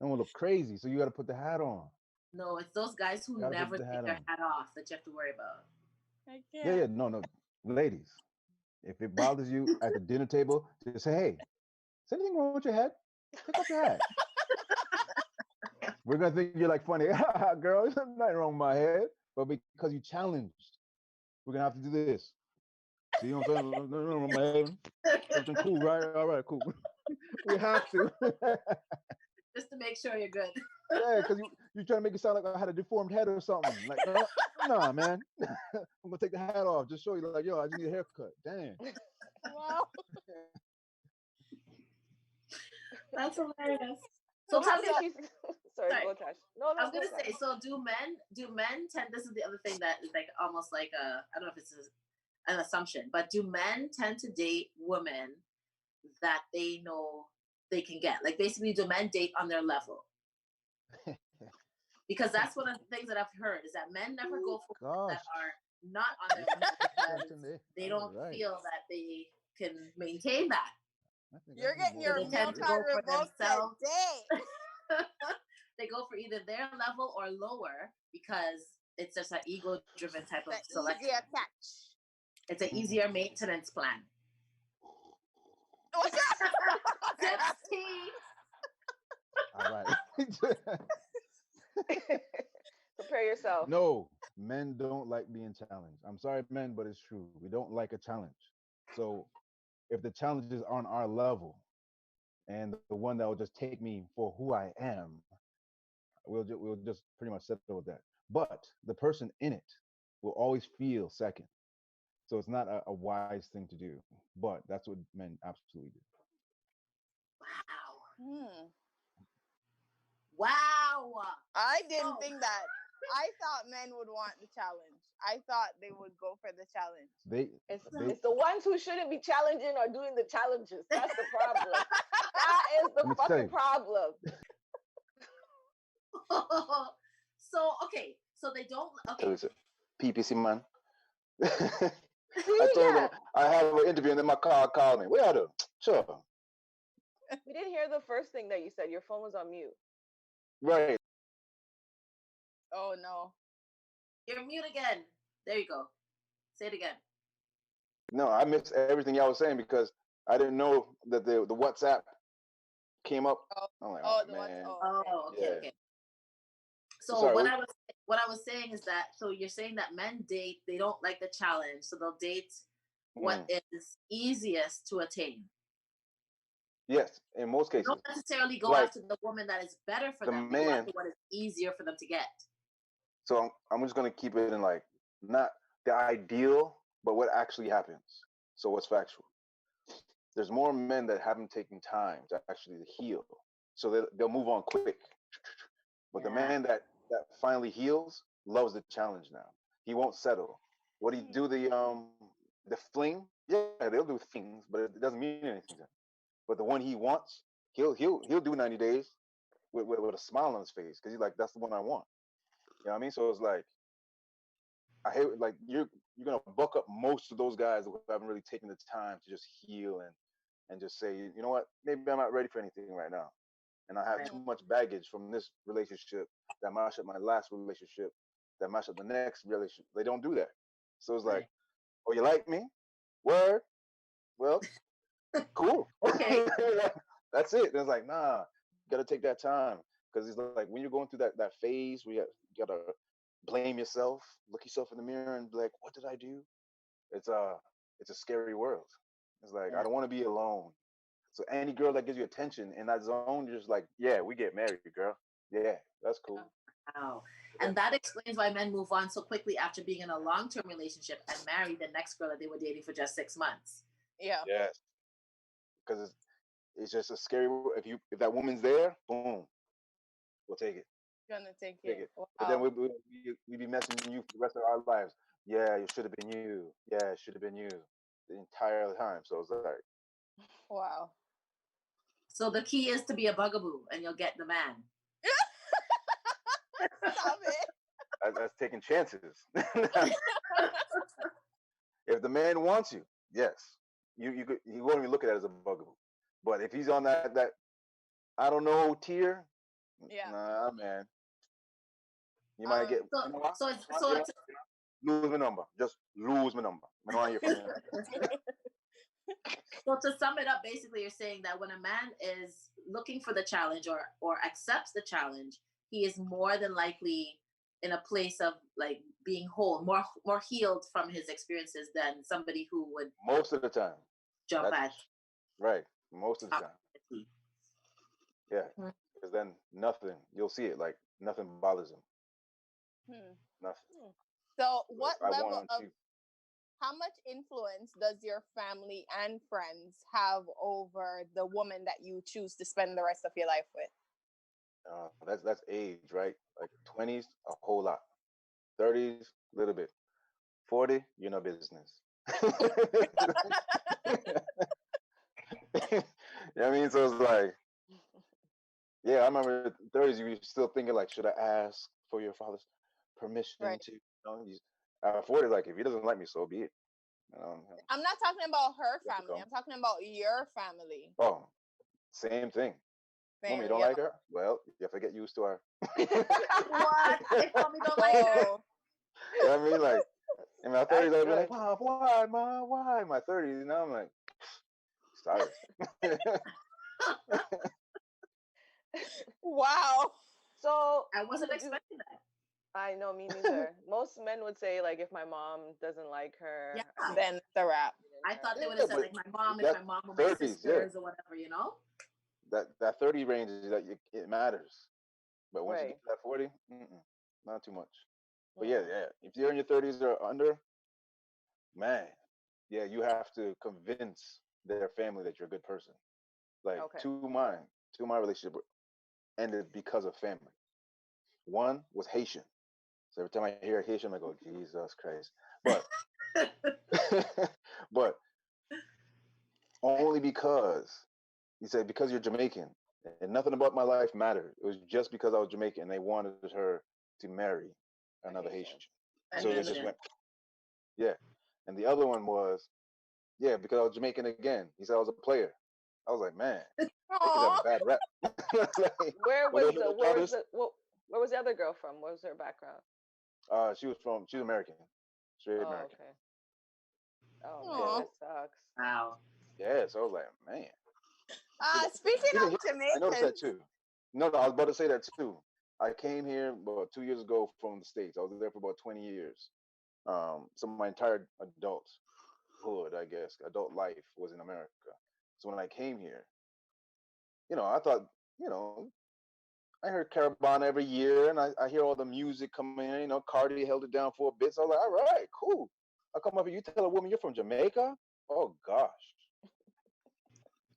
I want to look crazy. So you got to put the hat on. No, it's those guys who You got to never put the take hat their on. hat off that you have to worry about. I Yeah, can't. yeah. No, no. Ladies, if it bothers you at the dinner table, just say, hey, is anything wrong with your head? Take off your hat. We're going to think you're like funny. Girl, there's nothing wrong with my head. But because you challenged, we're going to have to do this. See what I'm saying? Nothing wrong with my head. Everything cool, right? All right, cool. We have to. Just to make sure you're good. Yeah, because you trying to make it sound like I had a deformed head or something. Like, nah, man. I'm gonna take the hat off. Just show you, like, yo, I just need a haircut. Damn. Wow. That's hilarious. So So how tell me, did you? Sorry, go Tash. No, I was go gonna Tash. say, so do men tend, this is the other thing that is like almost like a, I don't know if it's an assumption, but do men tend to date women that they know they can get? Like basically, do men date on their level? Because that's one of the things that I've heard is that men never go for women that are not on their level because they don't feel that they can maintain that. You're getting your They tend milk to on go for revolt themselves. today. They go for either their level or lower because it's just an ego-driven type of The selection. easier catch. It's an easier maintenance plan. What's that? All right. Prepare yourself. No, men don't like being challenged. I'm sorry, men, but it's true. We don't like a challenge. So if the challenges are on our level and the one that will just take me for who I am, we'll just pretty much settle with that. But the person in it will always feel second. So it's not a wise thing to do. But that's what men absolutely do. Wow. Wow. I didn't think that. I thought men would want the challenge. I thought they would go for the challenge. It's the ones who shouldn't be challenging or doing the challenges. That's the problem. That is the fucking problem. So okay, so they don't. Okay. PPC man. See, I told them I have an interview and then my car called me. Where are they? Sure. We didn't hear the first thing that you said. Your phone was on mute. Right. Oh no. You're mute again. There you go. Say it again. No, I missed everything y'all was saying because I didn't know that the WhatsApp came up. I'm like, oh man. Okay. So sorry, what I was saying is that, so you're saying that men date, they don't like the challenge, so they'll date what is easiest to attain. Yes, in most cases. They don't necessarily go after the woman that is better for them. They go after what is easier for them to get. So I'm just gonna keep it in like not the ideal, but what actually happens. So what's factual? There's more men that haven't taken time to actually heal, so they'll move on quick. But the man that finally heals loves the challenge now. He won't settle. What do you do? The fling? Yeah, they'll do things, but it doesn't mean anything to them. but the one he wants, he'll do 90 days with a smile on his face because he's like, that's the one I want. You know what I mean? So it's like, I hate like you're gonna buck up most of those guys who haven't really taken the time to just heal and just say, you know what, maybe I'm not ready for anything right now, and I have too much baggage from this relationship that matched up my last relationship, that matched up the next relationship. They don't do that. So it's like, oh, you like me? Word? Well, cool. Okay. That's it. And it's like, nah, you gotta take that time because it's like when you're going through that phase where you gotta blame yourself, look yourself in the mirror, and be like, what did I do? It's a scary world. It's like I don't want to be alone. So any girl that gives you attention in that zone, you're just like, yeah, we get married, girl. Yeah, that's cool. Wow. And that explains why men move on so quickly after being in a long-term relationship and marry the next girl that they were dating for just 6 months. Yeah. Yes. Because it's just a scary world. If that woman's there, boom, we'll take it. Gonna take it. Wow. But then we be messaging you for the rest of our lives. Yeah, it should have been you. Yeah, it should have been you the entire time. So it's like, wow. So the key is to be a bugaboo, and you'll get the man. Stop it. That's taking chances. If the man wants you, yes, you won't even look at it as a bugaboo. But if he's on that I don't know tier, nah, man. You might get lose my number. Just lose my number. I don't hear from you. So to sum it up, basically, you're saying that when a man is looking for the challenge or accepts the challenge, he is more than likely in a place of like being whole, more healed from his experiences than somebody who would most of the time jump at. Right, most of the time. Yeah, because then nothing. You'll see it like nothing bothers him. Nothing. So what level of how much influence does your family and friends have over the woman that you choose to spend the rest of your life with? That's age, right? Like 20s, a whole lot. 30s, a little bit. 40, you're no business. You know what I mean? So it's like, yeah, I remember 30s, you were still thinking like, should I ask for your father's permission to? You know, 40, like, if he doesn't like me, so be it. I'm not talking about her family. I'm talking about your family. Oh, same thing. Mommy, you don't like her? Well, you have to get used to her. What? If mommy don't like her? You know what I mean? Like, in my 30s, I'd be like, Mom, why, Mom, why? In my 30s, now I'm like, sorry. Wow. So I wasn't expecting that. I know, me neither. Most men would say like, if my mom doesn't like her, then the wrap. I thought they would have said like my mom, if my mom or my 30s, sisters or whatever, you know. That 30 range is that it matters, but once you get to that 40, not too much. But yeah, if you're in your 30s or under, man, yeah, you have to convince their family that you're a good person. Like two of my relationship ended because of family. One was Haitian. So every time I hear Haitian, I go, Jesus Christ. But only because he said, because you're Jamaican and nothing about my life mattered. It was just because I was Jamaican and they wanted her to marry another Haitian. So it just went, And the other one was, because I was Jamaican again. He said I was a player. I was like, man, they could have a bad rap. Like, where was the other girl from? What was her background? She was American, straight American. Okay. Oh, man, that sucks. Wow. Yeah, so I was like, man. Speaking of Jamaican, I noticed that too. No, I was about to say that too. I came here about 2 years ago from the States. I was there for about 20 years. So my entire adulthood, I guess, adult life was in America. So when I came here, I thought, I heard Caravana every year, and I hear all the music coming in. Cardi held it down for a bit. So I was like, all right, cool. I come up here, you tell a woman you're from Jamaica? Oh, gosh.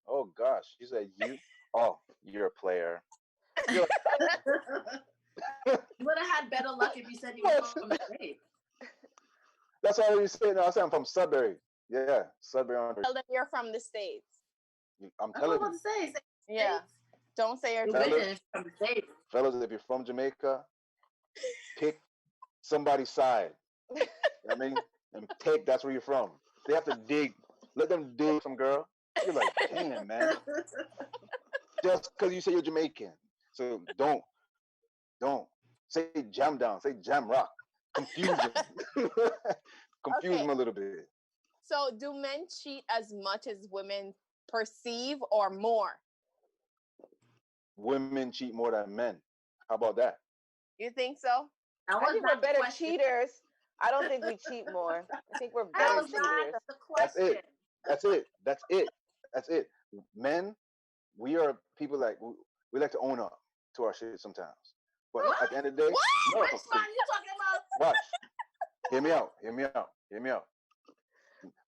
Oh, gosh. She said, you're a player. You would have had better luck if you said you were from the States. That's all you say. No, I said I'm from Sudbury. Yeah, Sudbury. Tell them you're from the States. I'm That's what telling I'm about you, to say. Say Yeah. States. Don't say you're You're Jamaican. winning from the States. fellas, if you're from Jamaica, pick somebody's side. You know what I mean? And take that's where you're from. They have to dig. Let them dig some girl. You're like, damn, man. Just because you say you're Jamaican. So don't say jam down. Say jam rock. Confuse them. Confuse Okay. them a little bit. So do men cheat as much as women perceive or more? Women cheat more than men. How about that? You think so? That I was think we're not the better question. I don't think we cheat more. I think we're That better was not cheaters. the That's question. it. That's it. That's it. That's it. Men, we are people like we like to own up to our shit sometimes. But What? at the end of the day, What? no. Which man you talking about? Watch. Hear me out. Hear me out. Hear me out.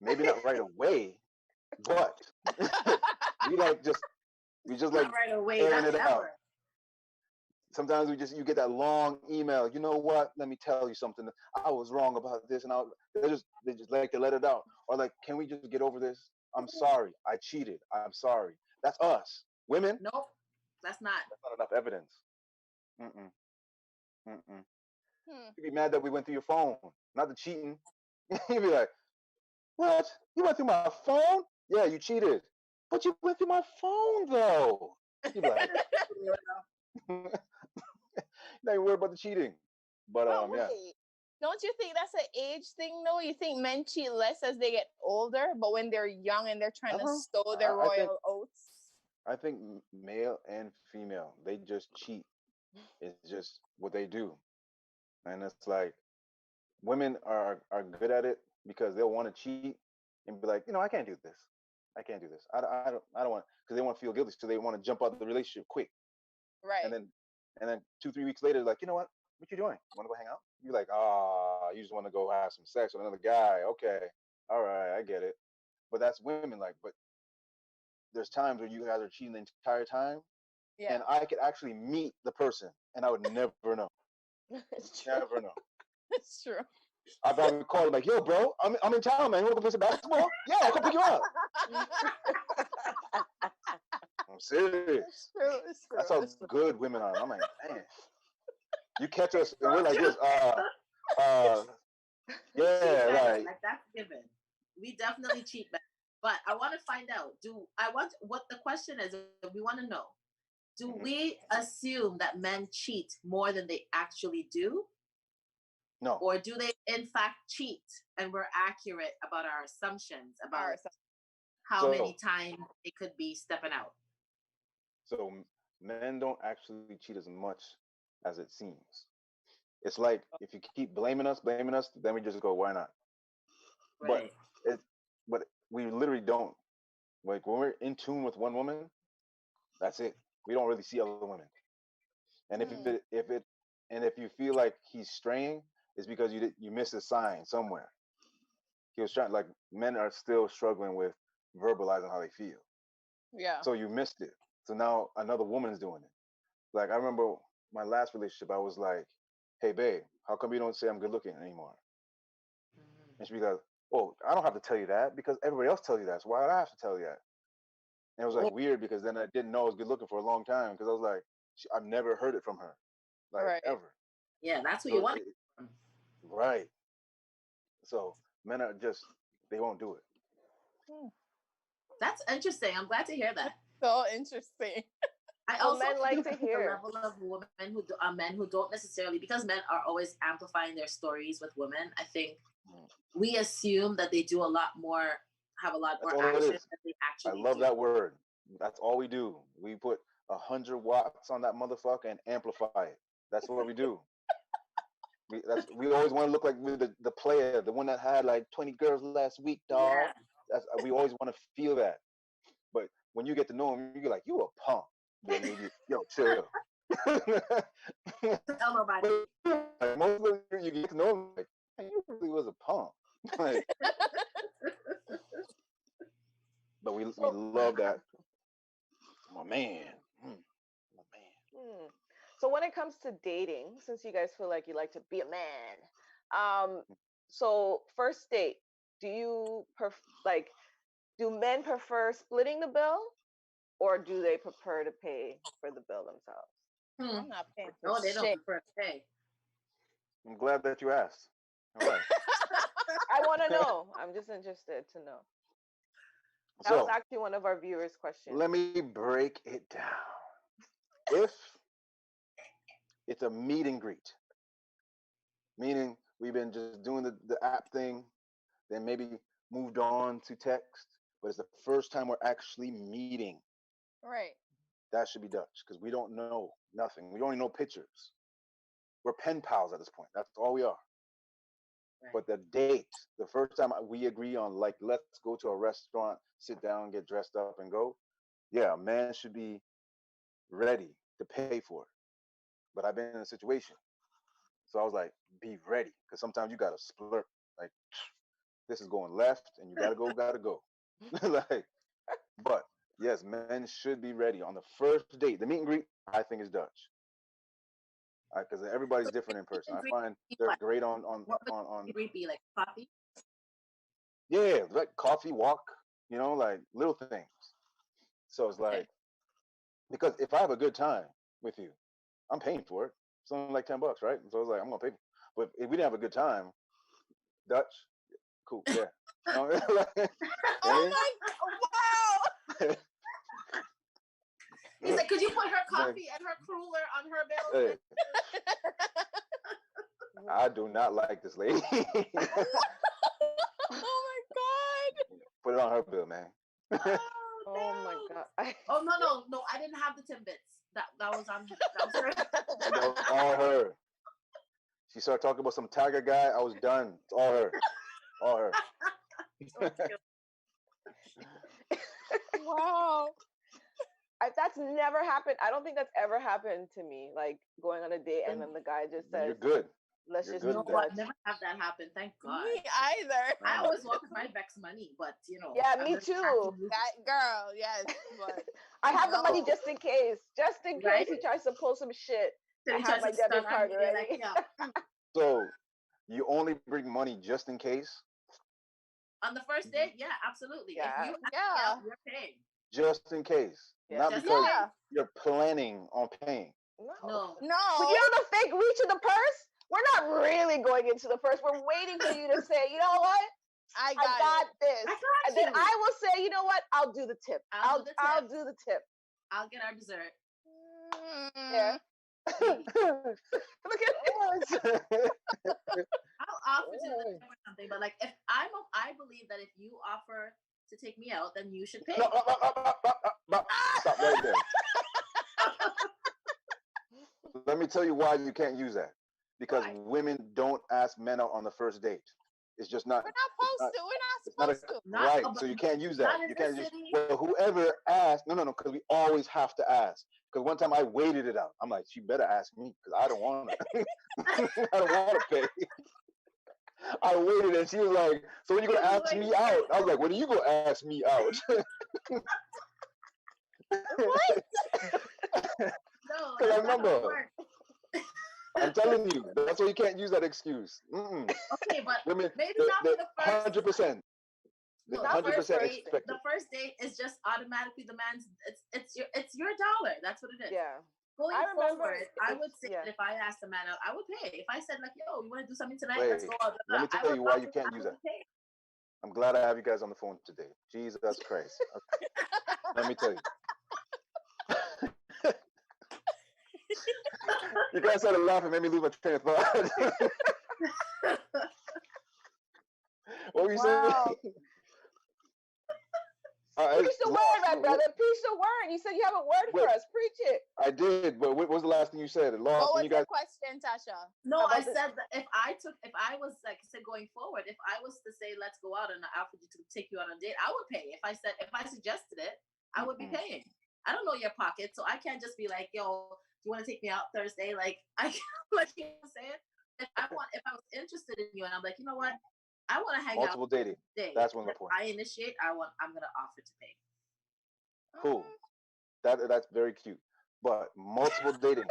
Maybe not right away, but we just like Not right away. airing That's it out. ever. Sometimes you get that long email. You know what? Let me tell you something. I was wrong about this, and they just like to let it out. Or like, can we just get over this? I'm sorry. I cheated. I'm sorry. That's us. Women. Nope. That's not. That's not enough evidence. Mm-mm. Mm-mm. Hmm. You'd be mad that we went through your phone, not the cheating. You'd be like, what? You went through my phone? Yeah, you cheated. But you went through my phone though. You'd be like, not even worried about the cheating. But But yeah. wait, don't you think that's an age thing though? You think men cheat less as they get older, but when they're young and they're trying to stow their royal oats? I think male and female, they just cheat. It's just what they do. And it's like women are good at it because they'll want to cheat and be like, I can't do this. I can't do this. I don't want because they want to feel guilty, so they want to jump out of the relationship quick. Right. And then 2-3 weeks later, like, you know what you doing? You want to go hang out? You're like, you just want to go have some sex with another guy. Okay, all right, I get it. But that's women, like, but there's times where you guys are cheating the entire time, Yeah. and I could actually meet the person, and I would never know. It's true. Never know. It's true. I probably call him like, yo, bro, I'm in town, man. You want to play some basketball? Yeah, I'll come pick you up. I'm serious. It's true. It's true. That's how It's true. good women are. I'm like, man, you catch us, and we're like this. Yeah, like that's given. We definitely cheat better. But I want to find out. What the question is? We want to know. Do we assume that men cheat more than they actually do? No. Or do they in fact cheat and we're accurate about our assumptions about how many times it could be stepping out? So men don't actually cheat as much as it seems. It's like if you keep blaming us, then we just go, why not? Right. But we literally don't. Like when we're in tune with one woman, that's it. We don't really see other women. And if you feel like he's straying, it's because you missed a sign somewhere. He was trying, like, men are still struggling with verbalizing how they feel. Yeah. So you missed it. So now another woman is doing it. Like I remember my last relationship, I was like, hey babe, how come you don't say I'm good looking anymore? And she'd be like, oh, I don't have to tell you that because everybody else tells you that. So why do I have to tell you that? And it was like weird because then I didn't know I was good looking for a long time because I was like, I've never heard it from her, like ever. Yeah, that's what you want. Right. So men are just, they won't do it. That's interesting. I'm glad to hear that. So interesting. I also men like to hear the level of women men who don't necessarily, because men are always amplifying their stories with women. I think we assume that they do a lot more, have a lot more action than they actually. I love that word. That's all we do. We put 100 watts on that motherfucker and amplify it. That's what we do. We always want to look like we're the player, the one that had like 20 girls last week, dog. Yeah. We always want to feel that. But when you get to know him, you're like, you a punk. Yo, chill. Tell nobody. Like, most of you get to know him, like, man, you really was a punk. Like, but we love that. My man. So when it comes to dating, since you guys feel like you like to be a man, so first date, do men prefer splitting the bill or do they prefer to pay for the bill themselves? I'm not paying for No, they don't shit. prefer to pay. I'm glad that you asked. All right. I want to know. I'm just interested to know. That was actually one of our viewers' questions. Let me break it down. If it's a meet and greet, meaning we've been just doing the app thing, then maybe moved on to text, but it's the first time we're actually meeting. Right. That should be Dutch because we don't know nothing. We only know pictures. We're pen pals at this point. That's all we are. Right. But the date, the first time we agree on, like, let's go to a restaurant, sit down, get dressed up, and go. Yeah, a man should be ready to pay for it. But I've been in a situation, so I was like, be ready, because sometimes you gotta splurt. Like, this is going left, and you gotta go. Like, but yes, men should be ready on the first date. The meet and greet, I think, is Dutch. Because everybody's different in person. I find they're great on. Greet be like coffee. Yeah, like coffee, walk. You know, like little things. So it's like, because if I have a good time with you, I'm paying for it. It's only like $10, right? So it's like, I'm gonna pay for it. But if we didn't have a good time, Dutch, cool, yeah. Oh my! Wow! He's like, could you put her coffee and her cruller on her bill? Hey. I do not like this lady. Oh my God! Put it on her bill, man. Oh my God! Oh no! I didn't have the Timbits. That was on. That was her. That was all her. She started talking about some tiger guy. I was done. It's all her. All her. Wow. That's never happened. I don't think that's ever happened to me. Like going on a date and then the guy just says, "You're good. Let's just no, I never have that happen. Thank God. Me either. I always walk with my Vex money, but you know. Yeah, me too. That girl, yes, but I have the money just in case. Just in case he tries to pull some shit. I have my debit card ready. So you only bring money just in case? On the first date, yeah, absolutely. Yeah. If you out, you're paying. Just in case. Yeah. Not because you're planning on paying. No. But you know the fake reach of the purse? We're not really going into the purse. We're waiting for you to say, you know what? I got this. And then I will say, you know what? I'll do the tip. I'll do the tip. I'll get our dessert. Yeah. Look at this. I'll offer to do the tip or something, but like if I believe that if you offer to take me out, then you should pay. Stop right there. Let me tell you why you can't use that. Because women don't ask men out on the first date. It's just not. We're not supposed to. Right. So you can't use that. You can't use. Well, whoever asked, no, because we always have to ask. Because one time I waited it out. I'm like, she better ask me because I don't want to. I don't want to pay. I waited and she was like, so when you gonna ask me out? I was like, when are you gonna ask me out? What? No, because I remember. I'm telling you, that's why you can't use that excuse. Okay, but women, maybe not for the first. 100%. No, 100% expected. The first date is just automatically the man's. It's your dollar. That's what it is. Yeah. Going forward, I would say that if I asked a man out, I would pay. If I said like, "Yo, you want to do something tonight? Let's go out." Let me tell you why you can't use that. I'm glad I have you guys on the phone today. Jesus Christ. Okay. Let me tell you. You guys started laughing, made me lose my train of thought. What were you saying? Preach the word, my brother. Preach the word. You said you have a word for us. Preach it. I did, but what was the last thing you said? What was your question, Tasha? No, I said that if I was like said going forward, if I was to say let's go out and I offered you to take you on a date, I would pay. If I suggested it, I would be paying. I don't know your pocket, so I can't just be like, yo, do you want to take me out Thursday? Like I like you know what I'm saying? If I was interested in you and I'm like, you know what? I want to hang out. Multiple dating. That's one of the points. I initiate. I'm gonna offer to pay. Cool. That's very cute. But multiple dating.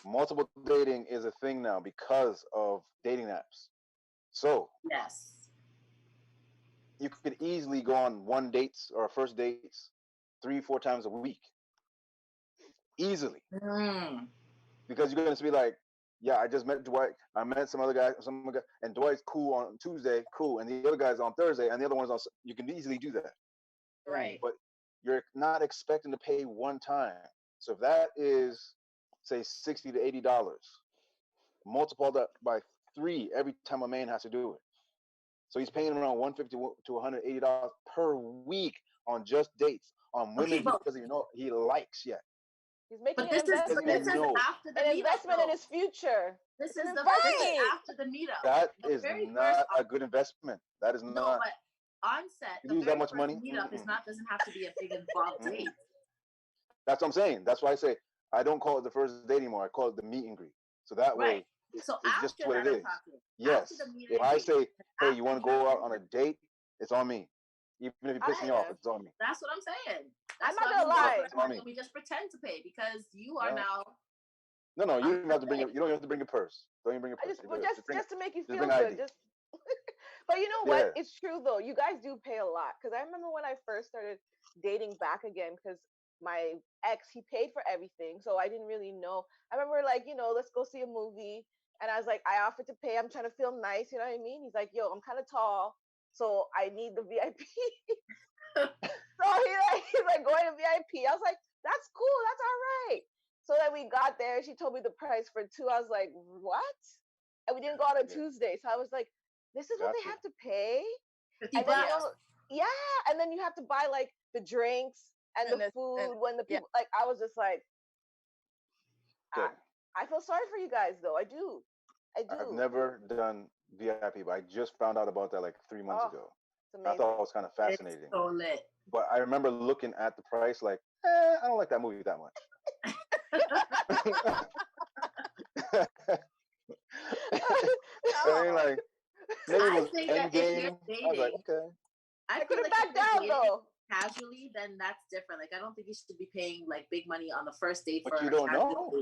Multiple dating is a thing now because of dating apps. So yes. you could easily go on one dates or first dates 3-4 times a week, easily, because you're gonna be like, yeah, I just met Dwight. I met some other guy, and Dwight's cool on Tuesday, cool, and the other guy's on Thursday, and the other one's on. You can easily do that, Right? But you're not expecting to pay one time. So if that is, say, $60 to $80, multiply that by 3 every time a man has to do it. So he's paying around $150 to $180 per week on just dates on women he doesn't even know he likes yet. He's making an investment. This is after the investment in his future. This is after the meetup. That is not a good investment. That is not. No, but on set, you lose that much money. Meetup doesn't have to be a big involved date. That's what I'm saying. That's why I say I don't call it the first date anymore. I call it the meet and greet. So that way, it's just what it is. Yes. If I say, hey, you want to go out on a date? It's on me. Even if you piss me off, it's on me. That's what I'm saying. I'm not gonna lie. We just pretend to pay because you are now. No, you don't have to bring. You don't have to bring a purse. Don't even bring a purse. Just to make you feel good. But you know what? It's true though. You guys do pay a lot. Because I remember when I first started dating back again, because my ex, he paid for everything, so I didn't really know. I remember like, let's go see a movie, and I was like, I offered to pay. I'm trying to feel nice, you know what I mean? He's like, yo, I'm kind of tall, so I need the VIP. So he's like going to VIP. I was like, that's cool, that's all right. So then we got there. She told me the price for 2. I was like, what? And we didn't go on a Tuesday. So I was like, this is what they have to pay? And then, and then you have to buy like the drinks and the food when the people like. I was just like, I feel sorry for you guys though. I do. I've never done VIP, but I just found out about that like 3 months ago. I thought it was kind of fascinating. It's so lit. But I remember looking at the price like, I don't like that movie that much. I mean, like, maybe it was Endgame. I was like, okay. I could have backed down though. Casually, then that's different. Like, I don't think you should be paying like big money on the first date. But you don't know.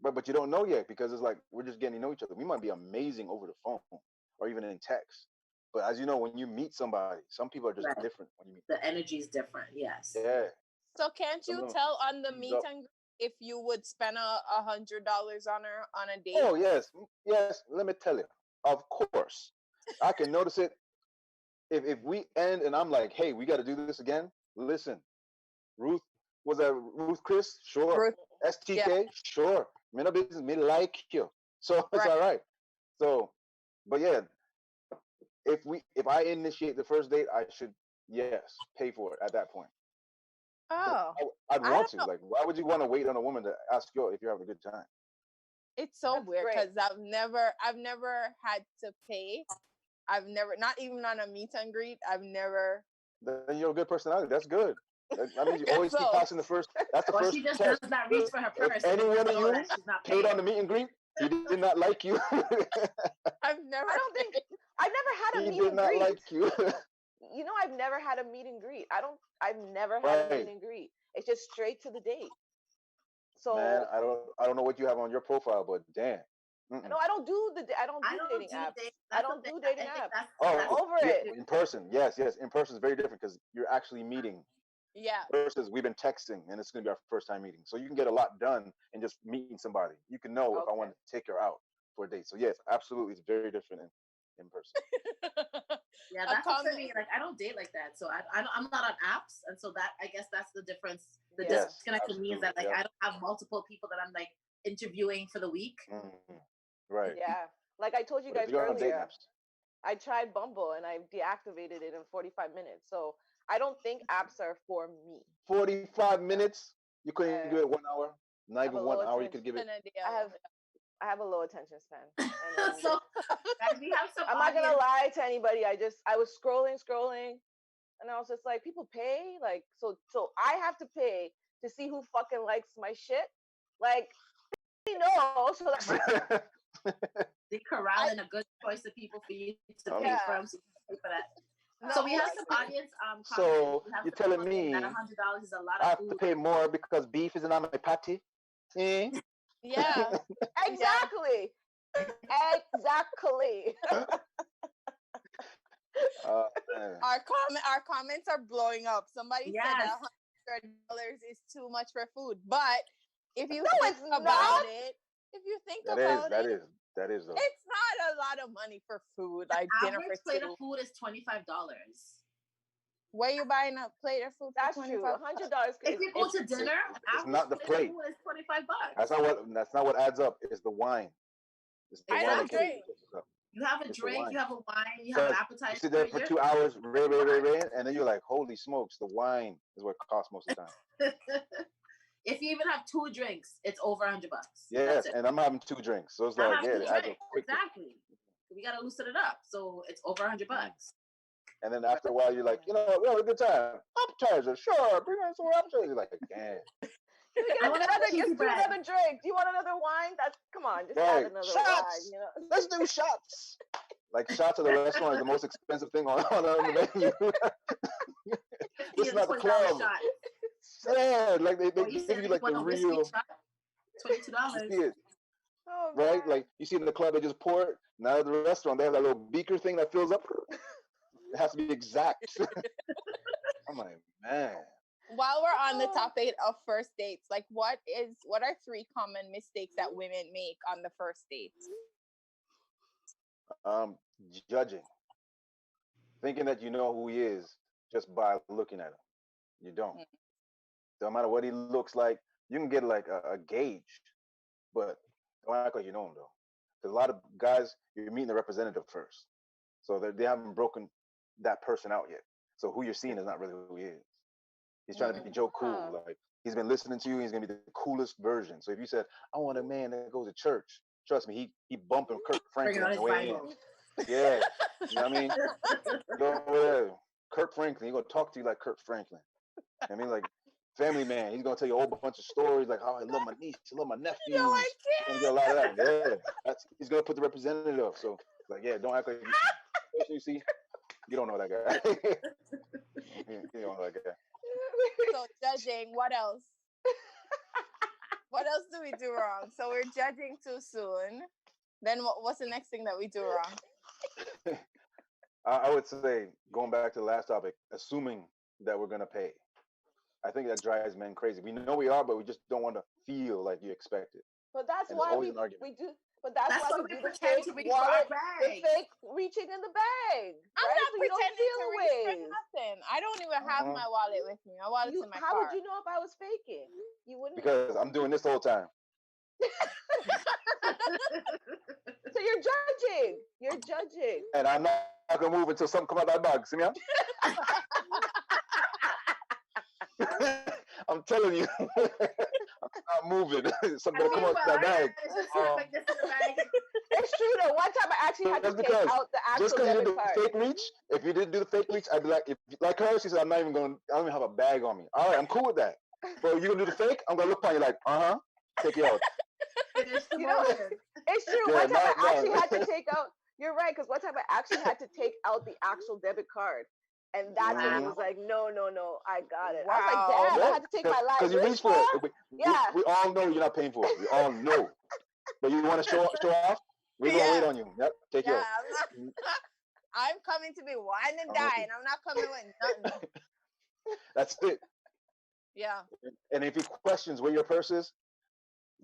But you don't know yet because it's like we're just getting to know each other. We might be amazing over the phone or even in text. But as you know, when you meet somebody, some people are just different when you meet. The energy is different. Yes. Yeah. So can't you tell on the meet and greet if you would spend $100 on her on a date? Oh yes. Let me tell you. Of course, I can notice it. If we end and I'm like, hey, we got to do this again. Listen, Ruth, was that Ruth Chris? Sure. Ruth, STK? Sure. Me no business. Me like you. So it's all right. So, but yeah, if I initiate the first date, I should pay for it at that point. Oh, I'd want to. Like, why would you want to wait on a woman to ask you if you're having a good time? It's so weird because I've never had to pay. I've never, not even on a meet and greet. I've never. Then you're a good personality. That's good. That means you always keep passing the first. That's the first. She just does not reach for her purse. If any one of you paid on the meet and greet, he did not like you. I've never had a meet and greet. He did not like you. You know, I've never had a meet and greet. I've never had a meet and greet. It's just straight to the date. So man, I don't know what you have on your profile, but damn. No, I don't do dating apps. I don't do dating apps. I'm over it. In person, yes. In person is very different because you're actually meeting. Yeah. Versus we've been texting and it's going to be our first time meeting. So you can get a lot done in just meeting somebody. You can know if I want to take her out for a date. So yes, absolutely, it's very different in person. Yeah, that's for me. Like, I don't date like that. So I'm not on apps, and so that, I guess that's the difference. The disconnect to me is that like I don't have multiple people that I'm like interviewing for the week. Mm-hmm. Right. Yeah. Like I told you guys earlier, I tried Bumble and I deactivated it in 45 minutes. So I don't think apps are for me. 45 minutes? You couldn't do it 1 hour? Not even 1 hour you could give it? I have a low attention span. So we have some. I'm not gonna lie to anybody. I was scrolling, and I was just like, people pay? Like, so I have to pay to see who fucking likes my shit? Like, no. So that's they corralling a good choice of people for you to pay for that. So we have some audience. So you're telling me that $100 is a lot of I have to pay more because beef isn't on my patty? Yeah, exactly. Exactly. Our comments are blowing up. Somebody said $100 is too much for food, but if you think about it, that is though. It's not a lot of money for food. Like dinner for two. Plate of food is $25. Where you buying a plate of food? That's true. $100. If you go to dinner, it's not the plate. Food is $25. That's not what adds up. It's the wine. It's the I wine don't drink. You have a drink, you have a wine, you have an appetizer. You sit there for 2 hours, and then you're like, holy smokes, the wine is what it costs most of the time. If you even have 2 drinks, it's over $100. Yes, and I'm having 2 drinks, so it's like, exactly. We gotta loosen it up, so it's over $100. And then after a while, you're like, we had a good time. Appetizer, sure, bring on some more appetizers. You're like, damn. I want another drink. Do you want another wine? Come on, just add another shots. Wine. Let's do shots. Like shots at the restaurant is the most expensive thing on the menu. This is not the club. Yeah, like they give you like the real $22. Oh, right? Like you see in the club, they just pour it. Now at the restaurant, they have that little beaker thing that fills up. It has to be exact. I'm like, man. While we're on the topic of first dates, like what are 3 common mistakes that women make on the first date? Judging. Thinking that you know who he is just by looking at him. You don't. Don't matter what he looks like. You can get like a gauge, but don't act like you know him though. Because a lot of guys, you're meeting the representative first. So they haven't broken that person out yet. So who you're seeing is not really who he is. He's trying to be Joe Cool. Like he's been listening to you. He's gonna be the coolest version. So if you said, "I want a man that goes to church," trust me, he bumping Kirk Franklin on the way in. Yeah, you know what I mean. Kirk Franklin. He's gonna talk to you like Kirk Franklin. I mean, like Family Man. He's gonna tell you a whole bunch of stories like how I love my niece, I love my nephew. He's gonna get a lot of that. Yeah, he's gonna put the representative. So like, yeah, don't act like you see. You don't know that guy. You don't know that guy. So judging, what else? What else do we do wrong? So we're judging too soon. Then what's the next thing that we do wrong? I would say, going back to the last topic, assuming that we're gonna pay. I think that drives men crazy. We know we are, but we just don't want to feel like you expect it. But that's why we do. But that's why we do the fake wallet, the fake reaching in the bag. I'm not pretending to reach for nothing. I don't even have my wallet with me. My wallet's in my car. How would you know if I was faking? You wouldn't. Because I'm doing this the whole time. So you're judging. You're judging. And I'm not gonna move until something comes out of that bag. See me? I'm telling you, I'm not moving. Something come out of that bag. It's true though. One time I actually had to take out the actual just because you did the card. fake reach, if you didn't do the fake reach, I'd be like, like her, she said, I don't even have a bag on me. All right, I'm cool with that. But you gonna do the fake? I'm gonna look on you like, take it out. It's true. Yeah, one time I actually had to take out. You're right, because one time I actually had to take out the actual debit card. And that's when he was like, no, I got it. Wow. I was like, Dad, I had to take my life. Because you reach for it. We all know you're not paying for it. We all know. But you want to show off? We're going to wait on you. Yep, take it. I'm coming to be wine and dine. I'm not coming with nothing. That's it. Yeah. And if he questions where your purse is,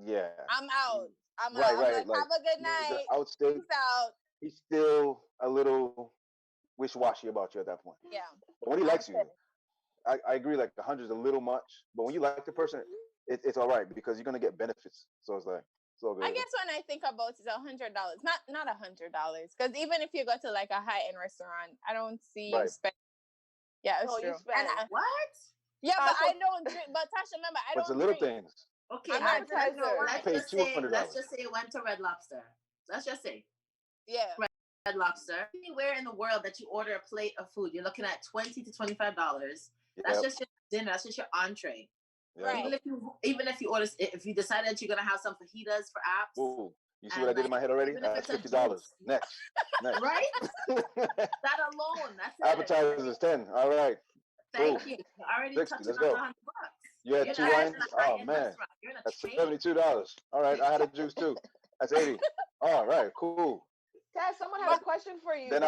yeah. I'm out. I'm right, out. Right, like, have a good night. Peace out. He's still a little wish-washy about you at that point. Yeah. But when he likes you, I agree, like 100 is a little much. But when you like the person, it's all right because you're going to get benefits. So it's like, so good. I guess when I think about it, it's $100. Not $100. Because even if you go to like a high-end restaurant, I don't see you spend. Yeah, it's true. You spend what? Yeah, but I don't drink. But Tasha, remember, I don't It's the little drink. things. Okay, let's just say it went to Red Lobster. Let's just say. Yeah. Red Lobster. Anywhere in the world that you order a plate of food, you're looking at $20 to $25. That's just your dinner. That's just your entree. Right. Even if you order, if you decide that you're gonna have some fajitas for apps. Ooh, you see what I did in my head already? That's $50. Next. Right? That alone. That's it. Appetizers 10. All right. Thank you. Already 60. touching Let's on go. $100. You had 2 wines? Oh man. That's $72. All right, I had a juice too. That's 80. All right, cool. Dad, someone has a question for you. Then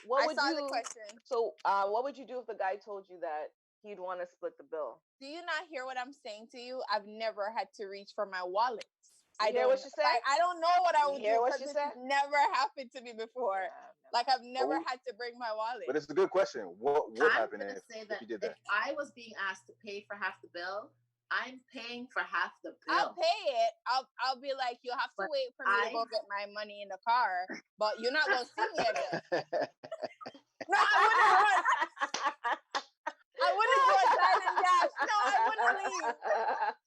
What would I saw you? the question. So, what would you do if the guy told you that he'd want to split the bill? Do you not hear what I'm saying to you? I've never had to reach for my wallet. You hear what she said? I don't know what I would hear do what because she said? never happened to me before. Yeah, Like I've never had to bring my wallet. But it's a good question. What would happen I'm gonna say that if you did that? if I was being asked to pay for half the bill, I'm paying for half the bill. I'll pay it. I'll be like, you'll have to wait for me to go get my money in the car, but you're not gonna see me again. No, I wouldn't run. I wouldn't go inside and dash. No, I wouldn't leave.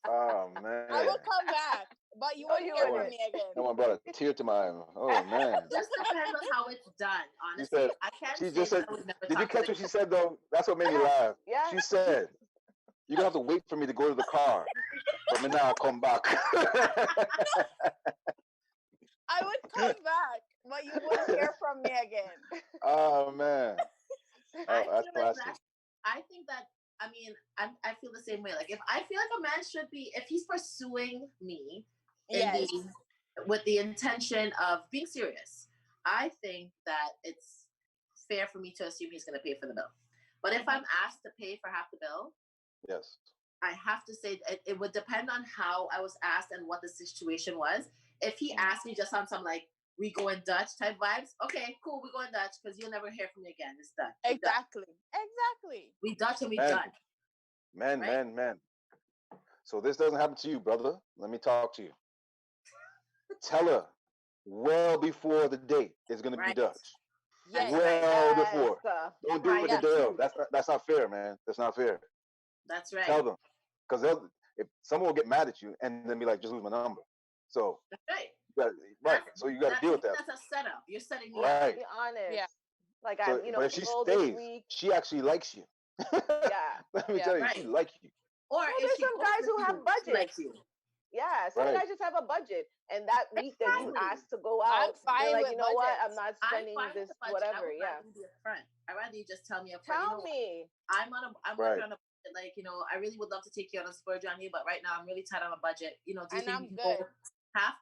Oh man. I will come back, but you won't hear from me again. Someone brought a tear to my eye. Oh man. Just depends on how it's done, honestly. Said, I can't she say just said, I would never did you catch what she said though? That's what made me laugh. Yeah. She said, you're gonna have to wait for me to go to the car. But me now I'll come back. I would come back, but you wouldn't hear from me again. Oh man. That's classic. I think that I mean I feel the same way. Like if I feel like a man should be, if he's pursuing me with the intention of being serious, I think that it's fair for me to assume he's going to pay for the bill. But if I'm asked to pay for half the bill, yes, I have to say it would depend on how I was asked and what the situation was. If he asked me just on some like we going Dutch type vibes, okay, cool, we going Dutch because you'll never hear from me again. It's done. Exactly. Exactly. We Dutch and we done. Man. So this doesn't happen to you, brother. Let me talk to you. Tell her well before the date it's going to be Dutch. Yes. Well before. Don't do it with the day of. That's not fair, man. That's not fair. That's right. Tell them, because if someone will get mad at you and then be like, just lose my number. So that's right. So you got to deal with that. That's a setup. You're setting me up. Be honest. Yeah. Like so, but if she stays, she actually likes you. Yeah. Let me tell you, she likes you. Or there's some guys who have budgets. You. Yeah, some guys just have a budget, and that week that you asked to go out, they're like, you know what, I'm not spending this, whatever. I'd rather you just tell me up front. Tell me. I'm working on a budget. Like, you know, I really would love to take you on a splurge on you, but right now I'm really tight on a budget. You know, do you think you can go half?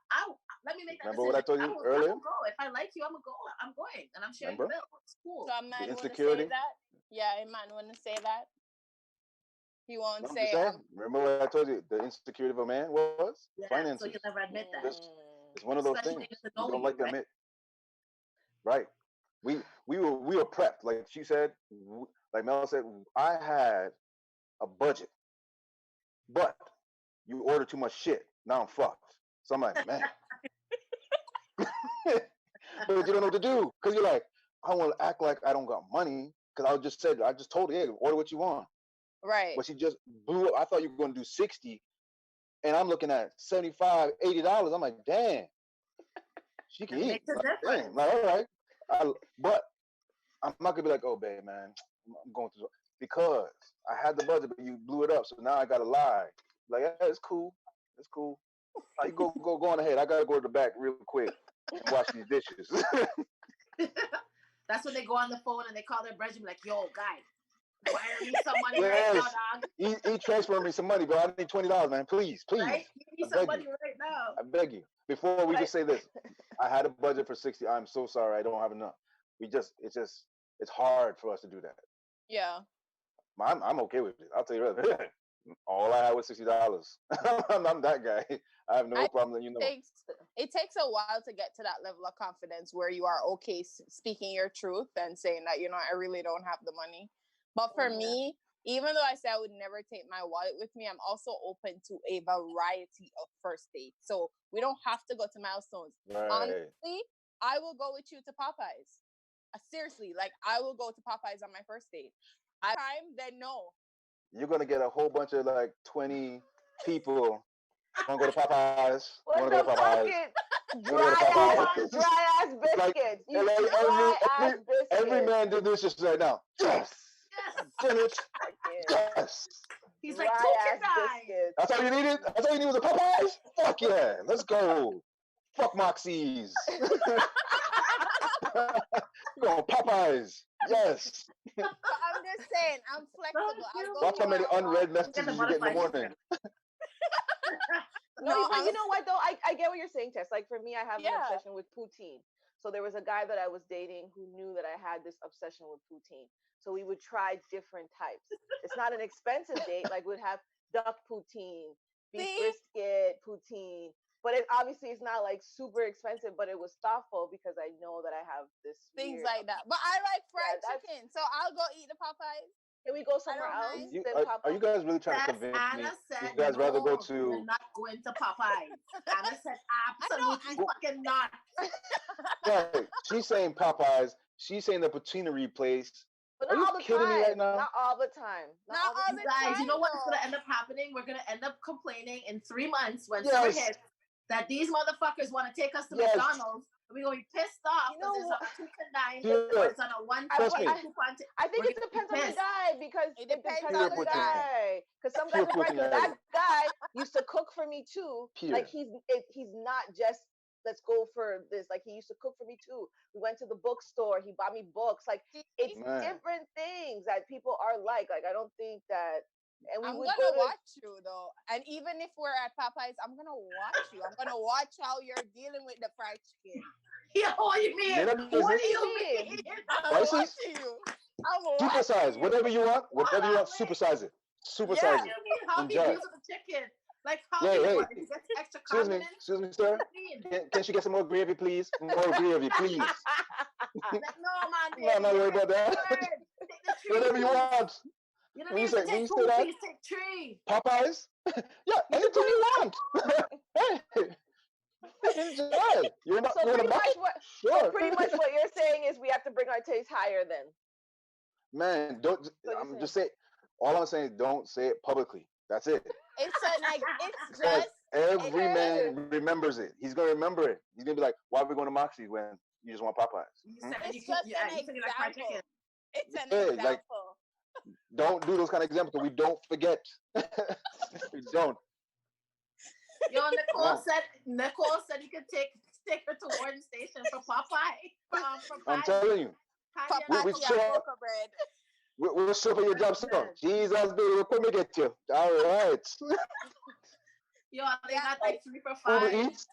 Let me make that decision. Remember what I told you earlier? I'm gonna go. If I like you, I'm gonna go. I'm going, and I'm sharing the bill. It's cool. So a man wouldn't say that. Yeah, a man wouldn't say that. He won't say. Remember what I told you? The insecurity of a man was finances. So you'll never admit that. It's one of those things you don't like to admit. Right. We were prepped. Like she said, like Mel said, I had a budget, but you order too much shit. Now I'm fucked. So I'm like, man. But you don't know what to do because you're like, I want to act like I don't got money because I just told her, hey, order what you want. Right. But she just blew up. I thought you were going to do 60, and I'm looking at $75, $80. I'm like, damn, she can eat. Like, all right. But I'm not gonna be like, oh, babe, man, I'm going through because I had the budget, but you blew it up. So now I gotta lie. Like, yeah, it's cool. It's cool. You go on ahead. I gotta go to the back real quick and wash these dishes. That's when they go on the phone and they call their brother like, yo, guy. Wire me some money right now, dog. He transferred me some money, bro. I need $20, man. Please. Right? You need some money right now. I beg you. Before we just say this, I had a budget for 60. I'm so sorry. I don't have enough. It's hard for us to do that. Yeah. I'm okay with it. I'll tell you that. All I had was $60. I'm that guy. I have no problem. You know. It takes a while to get to that level of confidence where you are okay speaking your truth and saying that, you know, I really don't have the money. But for me, even though I say I would never take my wallet with me, I'm also open to a variety of first dates. So we don't have to go to Milestones. Right. Honestly, I will go with you to Popeyes. Seriously, like I will go to Popeyes on my first date. Then no. You're gonna get a whole bunch of like 20 people. Wanna go to Popeyes? What the fucking dry ass biscuits? Like, every man did this just right now. Yes. Finish. Yes. He's like, biscuits. That's all you needed? That's all you needed was a Popeyes? Fuck yeah. Let's go. Fuck Moxie's. Go on, Popeyes. Yes. So I'm just saying, I'm flexible. Watch how many unread messages you get in the morning. No, but you know what though? I get what you're saying, Tess. Like for me, I have an obsession with poutine. So there was a guy that I was dating who knew that I had this obsession with poutine. So we would try different types. It's not an expensive date. Like we'd have duck poutine, beef brisket poutine. But it obviously it's not like super expensive, but it was thoughtful because I know that I have this things weird like that. But I like fried chicken, so I'll go eat the Popeyes. Can we go somewhere else than Popeyes? Are you guys really trying to convince me? You guys rather go to? We're not going to Popeyes. Anna said absolutely fucking not. Right. She's saying Popeyes. She's saying the poutineery place. But not not all all the kidding time. Me right now? Not all the time. Not all the time. Guys, you know what's gonna end up happening? We're gonna end up complaining in 3 months when summer hits that these motherfuckers want to take us to McDonald's. We're gonna be pissed off because there's a $2.9 or it's on a one coupon. I think it depends on the guy because it depends on the guy. Because some guys are right. That guy used to cook for me too. Like he's not just let's go for this. Like he used to cook for me too. We went to the bookstore. He bought me books. Like it's different things that people are like. Like I don't think that. And I'm gonna watch you though, and even if we're at Popeyes, I'm gonna watch you. I'm gonna watch how you're dealing with the fried chicken. Yeah, what do you mean? What do you mean? I'm watching you. Supersize whatever you want. Whatever you want, supersize it. Supersize it. How he deals with the chicken? Like how he gets extra condiments? Excuse me, sir. Can she get some more gravy, please? More gravy, please. No, man. No, worry about that. Whatever you want. You don't need to take 2, please take 3. Popeyes? Yeah, anything you want. Hey. Enjoy. You're not so pretty much what you're saying is we have to bring our taste higher then. Man, don't I'm just saying all I'm saying is don't say it publicly. That's it. It's just every man remembers it. He's gonna remember it. He's gonna be like, why are we going to Moxie's when you just want Popeyes? It's just an example. It's an example. Like, don't do those kind of examples. We don't forget. We don't. Yo, Nicole said you could take her to Warden Station for Popeye. I'm telling you. We'll show up at your job soon. Jesus, baby, we'll come and get you. All right. Yo, they got like 3 for $5.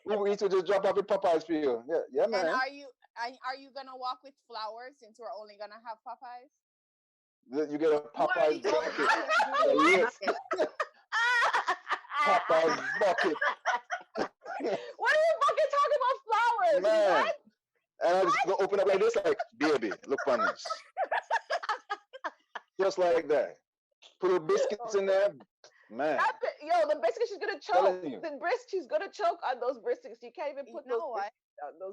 Uber Eats will just drop off your Popeyes for you. Yeah, man. And are you gonna walk with flowers since we're only gonna have Popeyes? You get a Popeyes bucket. Popeyes bucket. What are you fucking talking about flowers? Man. What? And I just go open up like this, like, baby, look on this. Just like that. Put little biscuits in there. Man. Yo, the biscuits, she's gonna choke. She's gonna choke on those biscuits. You can't even put those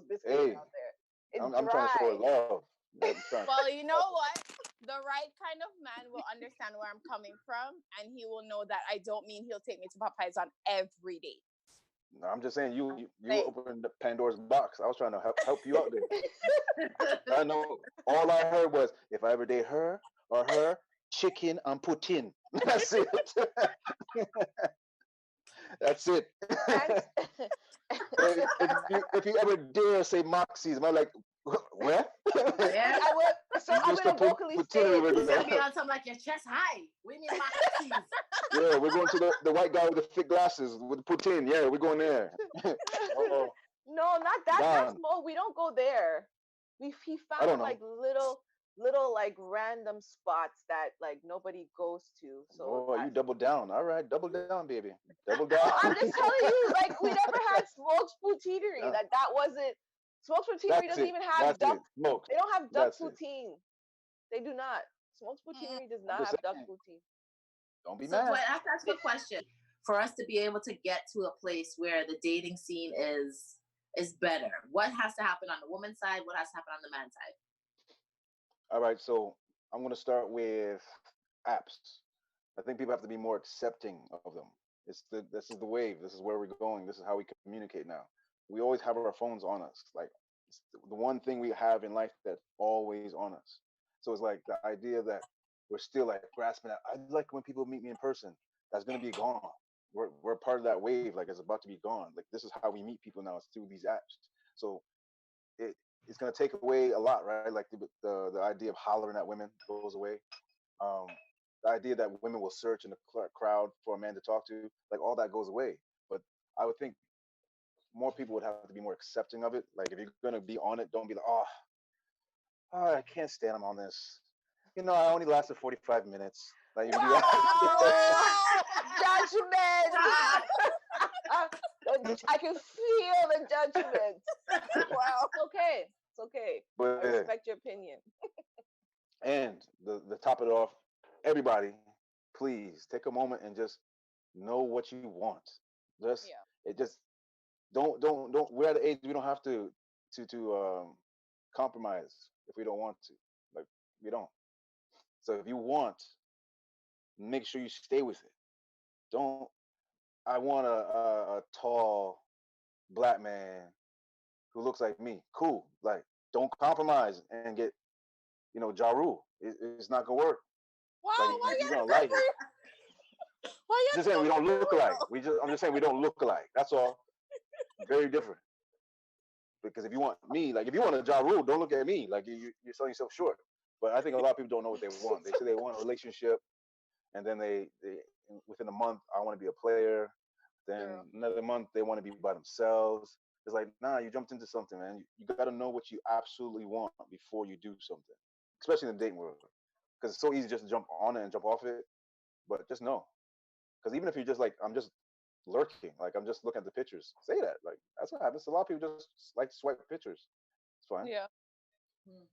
biscuits out there. I'm trying to show her love. Well, you know what? The right kind of man will understand where I'm coming from, and he will know that I don't mean he'll take me to Popeyes on every day. No, I'm just saying you opened the Pandora's box. I was trying to help you out there. I know all I heard was if I ever date her or her, chicken and poutine. That's it. That's it. if you ever dare say Moxie's, I'm like, where? Yeah, I would. So I'm gonna vocally say it. You're gonna be on something like your chest high. We need Moxie's. Yeah, we're going to the white guy with the thick glasses with the poutine. Yeah, we're going there. No, not that. That's small. We don't go there. He found like little like random spots that like nobody goes to. So you double down. All right, double down, baby. Double down. I'm just telling you, like we never had smoked poutineery. Yeah. That wasn't smoked poutineery doesn't even have duck. They don't have duck poutine. They do not. Smoked poutineery does not have duck poutine. Don't be mad. So I have to ask you a question. For us to be able to get to a place where the dating scene is better, what has to happen on the woman's side? What has to happen on the man's side? All right, so I'm going to start with apps. I think people have to be more accepting of them. This is the wave. This is where we're going. This is how we communicate now. We always have our phones on us. Like it's the one thing we have in life that's always on us. So it's like the idea that we're still like grasping at. I like when people meet me in person. That's going to be gone. We're part of that wave. Like it's about to be gone. Like this is how we meet people now. It's through these apps. So it's going to take away a lot, right? Like the idea of hollering at women goes away. The idea that women will search in the crowd for a man to talk to, like all that goes away. But I would think more people would have to be more accepting of it. Like if you're gonna be on it, don't be like, oh, I can't stand I'm on this. You know, I only lasted 45 minutes. Like you do that. Judgment. I can feel the judgment. Wow. It's okay. But, I respect your opinion. and the top it off, everybody, please take a moment and just know what you want. Just it just don't. We're at the age we don't have to compromise if we don't want to. Like we don't. So if you want, make sure you stay with it. Don't. I want a tall black man who looks like me. Cool. Like don't compromise and get Ja Rule. It's not gonna work. Wow, like, why you're gonna like it. Why you just saying we don't look alike. I'm just saying we don't look alike. That's all. Very different. Because if you want me, like if you want a Ja Rule, don't look at me. Like you're selling yourself short. But I think a lot of people don't know what they want. They say they want a relationship, and then they within a month, I want to be a player. Then another month, they want to be by themselves. It's like, nah, you jumped into something, man. You got to know what you absolutely want before you do something, especially in the dating world. Because it's so easy just to jump on it and jump off it. But just know. Because even if you're just like, I'm just lurking, like I'm just looking at the pictures, say that. Like, that's what happens. A lot of people just like to swipe pictures. It's fine. Yeah.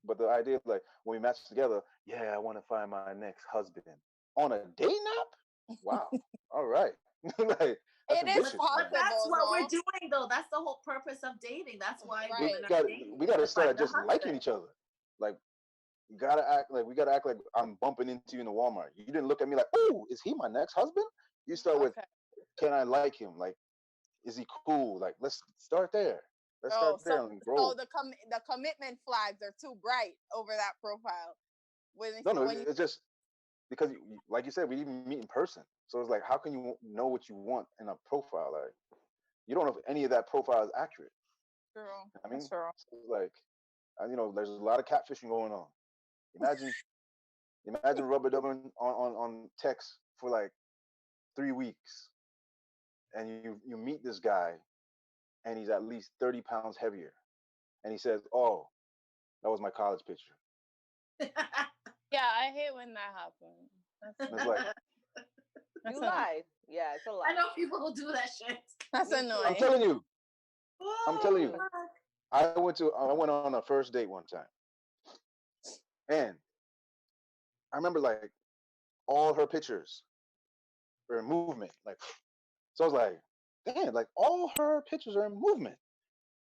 But the idea of like, when we match together, yeah, I want to find my next husband. On a dating app? Wow. All right. Like, it is possible. But that's what we're doing, though. That's the whole purpose of dating. That's why we got to start just liking each other. Like, we gotta act like I'm bumping into you in the Walmart. You didn't look at me like, oh, is he my next husband? You start with, can I like him? Like, is he cool? Like, let's start there. Let's start there and grow. So the commitment flags are too bright over that profile. It's just because, like you said, we didn't meet in person. So it's like, how can you know what you want in a profile? Like, you don't know if any of that profile is accurate. True. I mean, true. So like, there's a lot of catfishing going on. Imagine rubber dubbing on text for like 3 weeks, and you meet this guy, and he's at least 30 pounds heavier, and he says, "Oh, that was my college picture." Yeah, I hate when that happens. It's like, you lied. Yeah, it's a lie. I know people who do that shit. That's annoying. I'm telling you. I went on a first date one time, and I remember like all her pictures were in movement. Like, so I was like, damn, like all her pictures are in movement,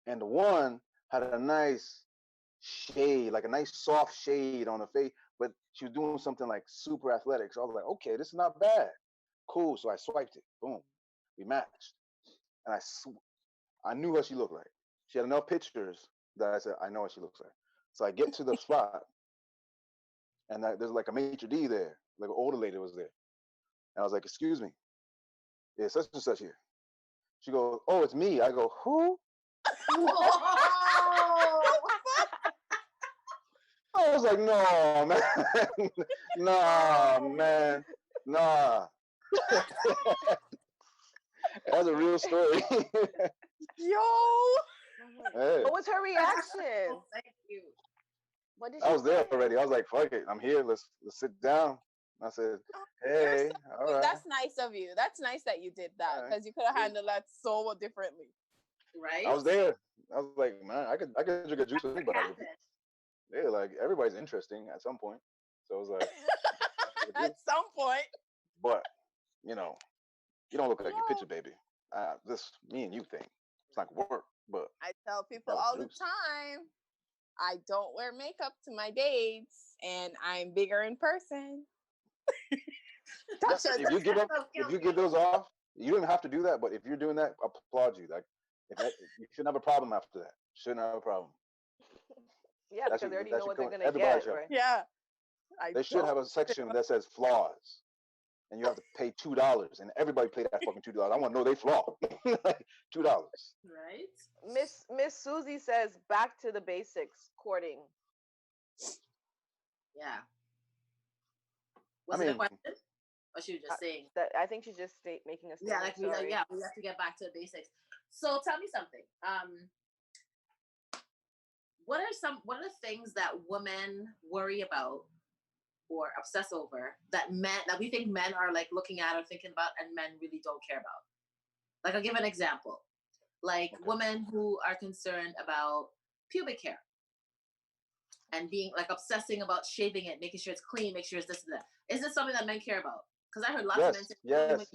and the one had a nice shade, like a nice soft shade on her face, but she was doing something like super athletic. So I was like, okay, this is not bad. Cool. So I swiped it. Boom. We matched. And I knew what she looked like. She had enough pictures that I said, I know what she looks like. So I get to the spot, and there's like a maitre d' there, like an older lady was there. And I was like, excuse me, yeah, such and such here. She goes, oh, it's me. I go, who? I was like, no, man. Nah, man. Nah. That's a real story. Yo. Hey. What was her reaction? Oh, thank you. What did I was there already. I was like, fuck it. I'm here. Let's sit down. I said, hey, all right. That's nice of you. That's nice that you did that, because you could have handled that so differently. Right? I was there. I was like, man, I could drink a juice with anybody. Yeah, like everybody's interesting at some point. So I was like, at some point. But you don't look like your picture, baby. This me and you thing. It's like work, but I tell people all the time, I don't wear makeup to my dates, and I'm bigger in person. If you give those off, you don't have to do that. But if you're doing that, I applaud you. Like, you shouldn't have a problem after that. Shouldn't have a problem. Yeah, because they already know what they're gonna get, right? Yeah. They should have a section that says flaws, and you have to pay $2, and everybody pay that fucking $2. I want to know they flaw. $2. Right. Miss Susie says, back to the basics, courting. Yeah. Was it a question? Or she was just saying that. I think she's just making a statement. Yeah, like we have to get back to the basics. So tell me something. What are the things that women worry about or obsess over that we think men are like looking at or thinking about and men really don't care about? Like, I'll give an example. Like women who are concerned about pubic hair and being like obsessing about shaving it, making sure it's clean, make sure it's this and that. Is this something that men care about? Because I heard lots of men say, yes.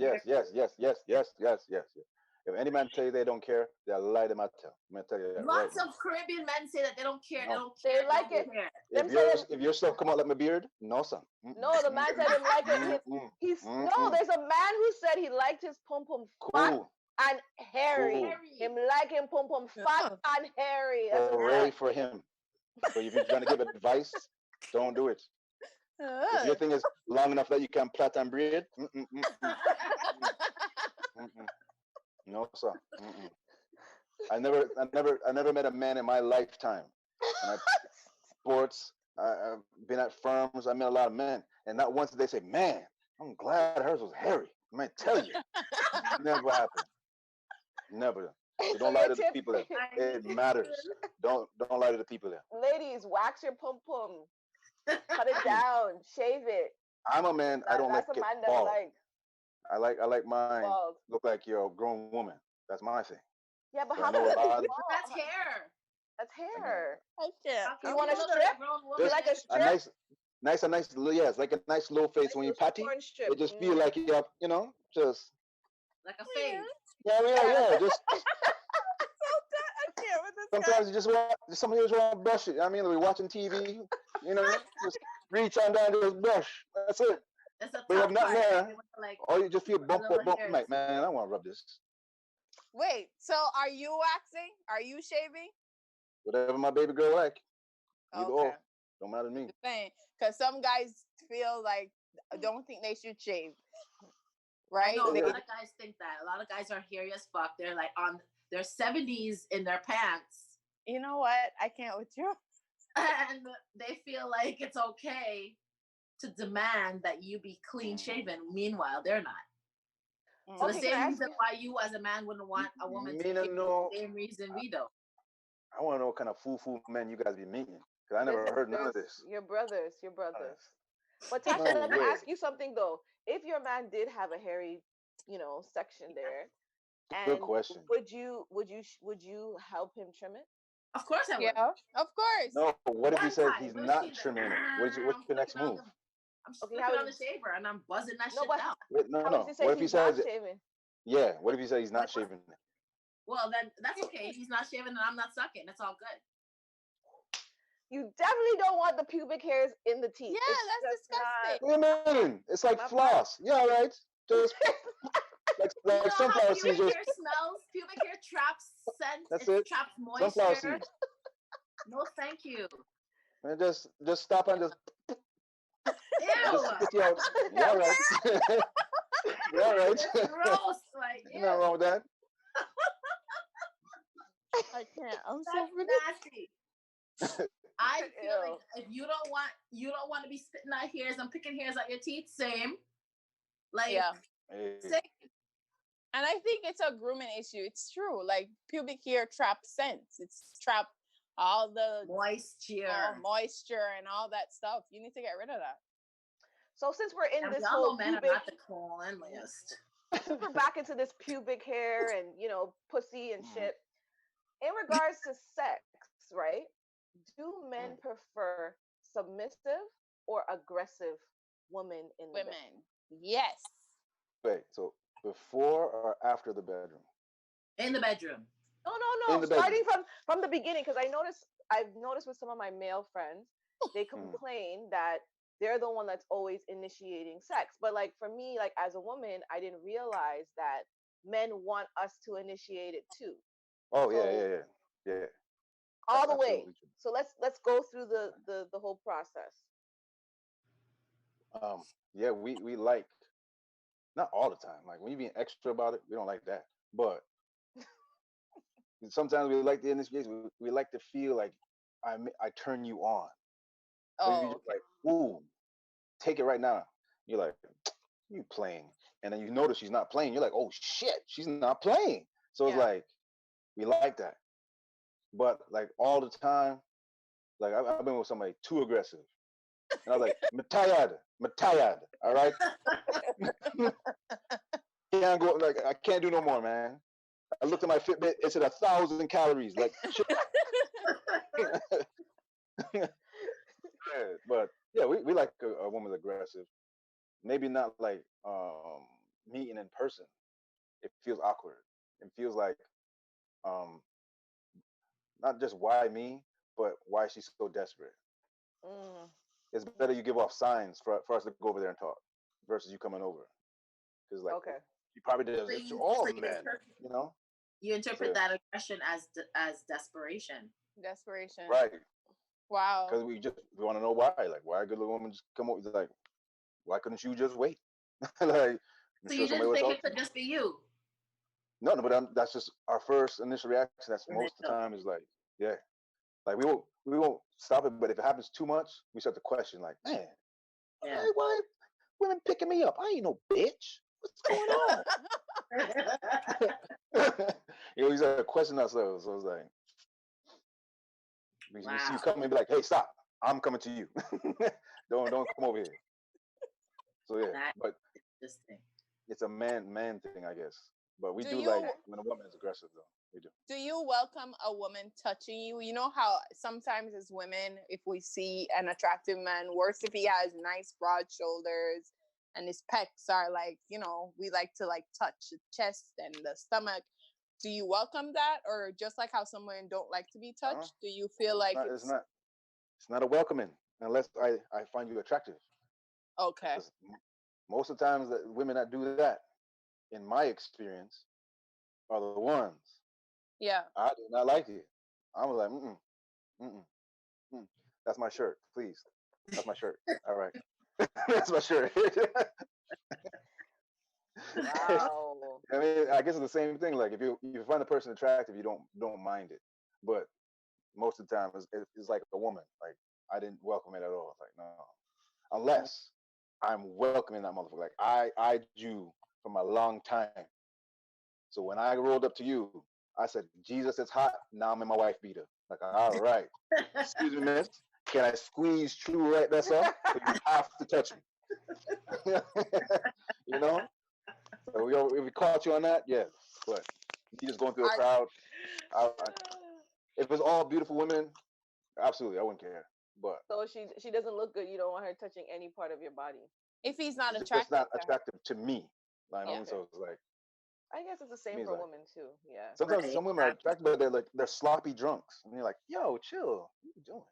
If any man tell you they don't care, they'll lie to my tell. I'm gonna tell you that. Lots of Caribbean men say that they don't care. No. They like it. If your stuff come out like my beard, no son. No, the man said he liked it. No, there's a man who said he liked his pum pum fat and hairy. Him like him pum pum fat and hairy. Hooray for him. So if you're trying to give advice, don't do it. If your thing is long enough that you can plait and braid, no sir. I never met a man in my lifetime. And sports, I've been at firms, I met a lot of men, and not once did they say, "Man, I'm glad hers was hairy." I might tell you, never happened. Never. So don't lie to the people there. It matters. Don't lie to the people there. Ladies, wax your pum pum, cut it down, shave it. I'm a man. I don't like it bald. I like mine bald. Look like you're a grown woman. That's my thing. Yeah, but how does it look? That's hair. That's hair. You want a strip? You like a strip? A nice, it's like a nice little face when you patty. It just feel like you have, just like a face. Yeah. Just sometimes you just want somebody just want to brush it. I mean, we're watching TV, just reach on down to just brush. That's it. But you have nothing there, or you just feel bump. Like, man, I want to rub this. Wait, so are you waxing? Are you shaving? Whatever my baby girl like. Either or. Don't matter to me. Because some guys feel like don't think they should shave. Right? No, a lot of guys think that. A lot of guys are hairy as fuck. They're like on their 70s in their pants. You know what? I can't with you. And they feel like it's okay to demand that you be clean shaven. Meanwhile, they're not. So the same reason why you as a man wouldn't want a woman to shave, the same reason we don't. I want to know what kind of foo-foo men you guys be meeting. Because I never heard none of this. Your brothers. But Tasha, let me ask you something though. If your man did have a hairy, section there, and good question. Would you help him trim it? Of course I would. Yeah, of course. No, what if he says he's not trimming it? What's your next move? I'm just flipping on the shaver and I'm buzzing that shit down. No. What if he says yeah, what if he says he's not shaving it? Well, then that's okay. He's not shaving and I'm not sucking. It's all good. You definitely don't want the pubic hairs in the teeth. Yeah, that's disgusting. What do you mean? It's like floss. Yeah, right. Just like sunflower seeds. Pubic hair smells. Pubic hair traps scent. That's it. Traps moisture. Sunflower seeds. No, thank you. And just stop and just. Ew. Yeah, right. Yeah, right. It's gross. Like, nothing wrong with that. I can't. I'm so nasty. I feel like if you don't want to be spitting out hairs and picking hairs out your teeth, same. Like, same. And I think it's a grooming issue. It's true. Like pubic hair traps scents. It's trap all the moisture and all that stuff. You need to get rid of that. So since we're in this whole since we're back into this pubic hair and pussy and shit, in regards to sex, right? Do men prefer submissive or aggressive women in the bedroom? Yes. Wait, so before or after the bedroom? In the bedroom. No. Starting from the beginning, because I've noticed with some of my male friends, they complain that they're the one that's always initiating sex. But like for me, like as a woman, I didn't realize that men want us to initiate it too. Oh, yeah. All the way. So let's go through the whole process. Yeah, we like, not all the time. Like when you're being extra about it, we don't like that. But sometimes we like the initiation. We like to feel like I turn you on. So you're just like, ooh, take it right now. You're like, you playing. And then you notice she's not playing. You're like, oh shit, she's not playing. So it's like, we like that. But like all the time, like I've been with somebody too aggressive. And I was like, I'm tired, all right? Can't go, like, I can't do no more, man. I looked at my Fitbit, it's at 1,000 calories. Like, shit. Yeah, but yeah, we like a woman aggressive. Maybe not like meeting in person. It feels awkward. It feels like um, not just why me, but why she's so desperate. It's better you give off signs for us to go over there and talk versus you coming over. Because like you probably does it to all men, you know. You interpret that aggression as desperation. Desperation. Right. Wow. Because we want to know why. Like, why a good little woman just come over? Like, why couldn't you just wait? Like, so you didn't think it could just be you? No, but that's just our first initial reaction. That's most of the time is like, yeah, like we won't stop it. But if it happens too much, we start to question. Like, man, why women picking me up? I ain't no bitch. What's going on? You know, we start to question ourselves. So it's like, we see you coming and be like, hey, stop! I'm coming to you. don't come over here. So yeah, but it's a man thing, I guess. But we do like when a woman is aggressive, though. We do. Do you welcome a woman touching you? You know how sometimes as women, if we see an attractive man, worse if he has nice broad shoulders and his pecs are like, you know, we like to like touch the chest and the stomach. Do you welcome that, or just like how some women don't like to be touched? Do you feel like it's not a welcoming unless I find you attractive? Okay. Most of the times that women that do that, in my experience, are the ones. Yeah. I do not like it. I was like, that's my shirt, please. That's my shirt. All right. That's my shirt. Wow. I mean, I guess it's the same thing. Like if you find a person attractive, you don't mind it. But most of the time, it's like a woman. Like I didn't welcome it at all. Like no, unless I'm welcoming that motherfucker. Like I eyed you from a long time. So when I rolled up to you, I said, Jesus, it's hot. Now I'm in my wife beater. Like, all right. Excuse me, miss. Can I squeeze true right there, sir? But you have to touch me. You know? So if we caught you on that, yes. But you just going through a crowd. If it's all beautiful women, absolutely, I wouldn't care. But so she doesn't look good. You don't want her touching any part of your body. If he's not attractive. It's not attractive to me. Like, so it's like. I guess it's the same for women too. Yeah. Sometimes some women are attractive, but they're sloppy drunks, and you're like, "Yo, chill. What are you doing?"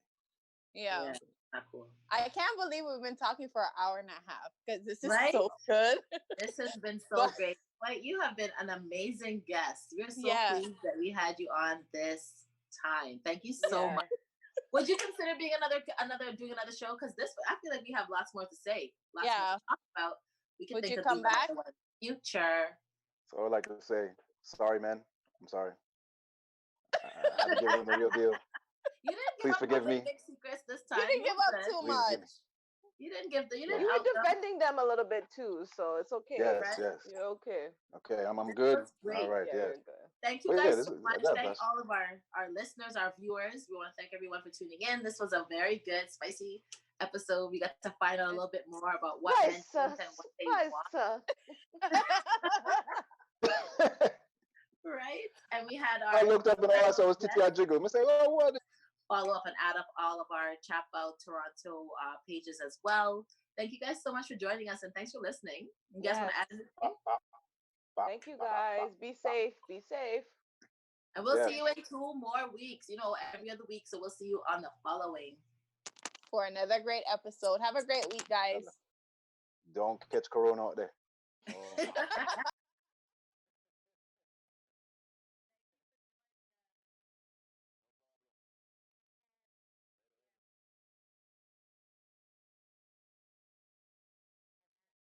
Yeah. Not cool. I can't believe we've been talking for an hour and a half because this is so good. This has been so great. Like, you have been an amazing guest. We're so pleased that we had you on this time. Thank you so much. Would you consider being doing another show? Because I feel like we have lots more to say. Lots more to talk about. We can think of come back in the future. So I would like to say, sorry, man. I'm sorry. I haven't given them the real deal. You didn't Please forgive me. Big secrets this time. You didn't give up too much. You didn't give you were defending them a little bit too, so it's okay. Yes, right? yes. You're okay. Okay, I'm good. All right, yes. Thank you guys so much. Thank all of our listeners, our viewers. We want to thank everyone for tuning in. This was a very good, spicy episode. We got to find out a little bit more about what men think and what they want. Right? And we had I looked up and all I saw was Titi Jiggle. I say, oh, what? Follow up and add up all of our ChatBout Toronto pages as well. Thank you guys so much for joining us, and thanks for listening. You guys want to add anything? Thank you guys. Be safe. Be safe. And we'll see you in 2 more weeks. You know, every other week. So we'll see you on the following. For another great episode. Have a great week, guys. Don't catch corona out there.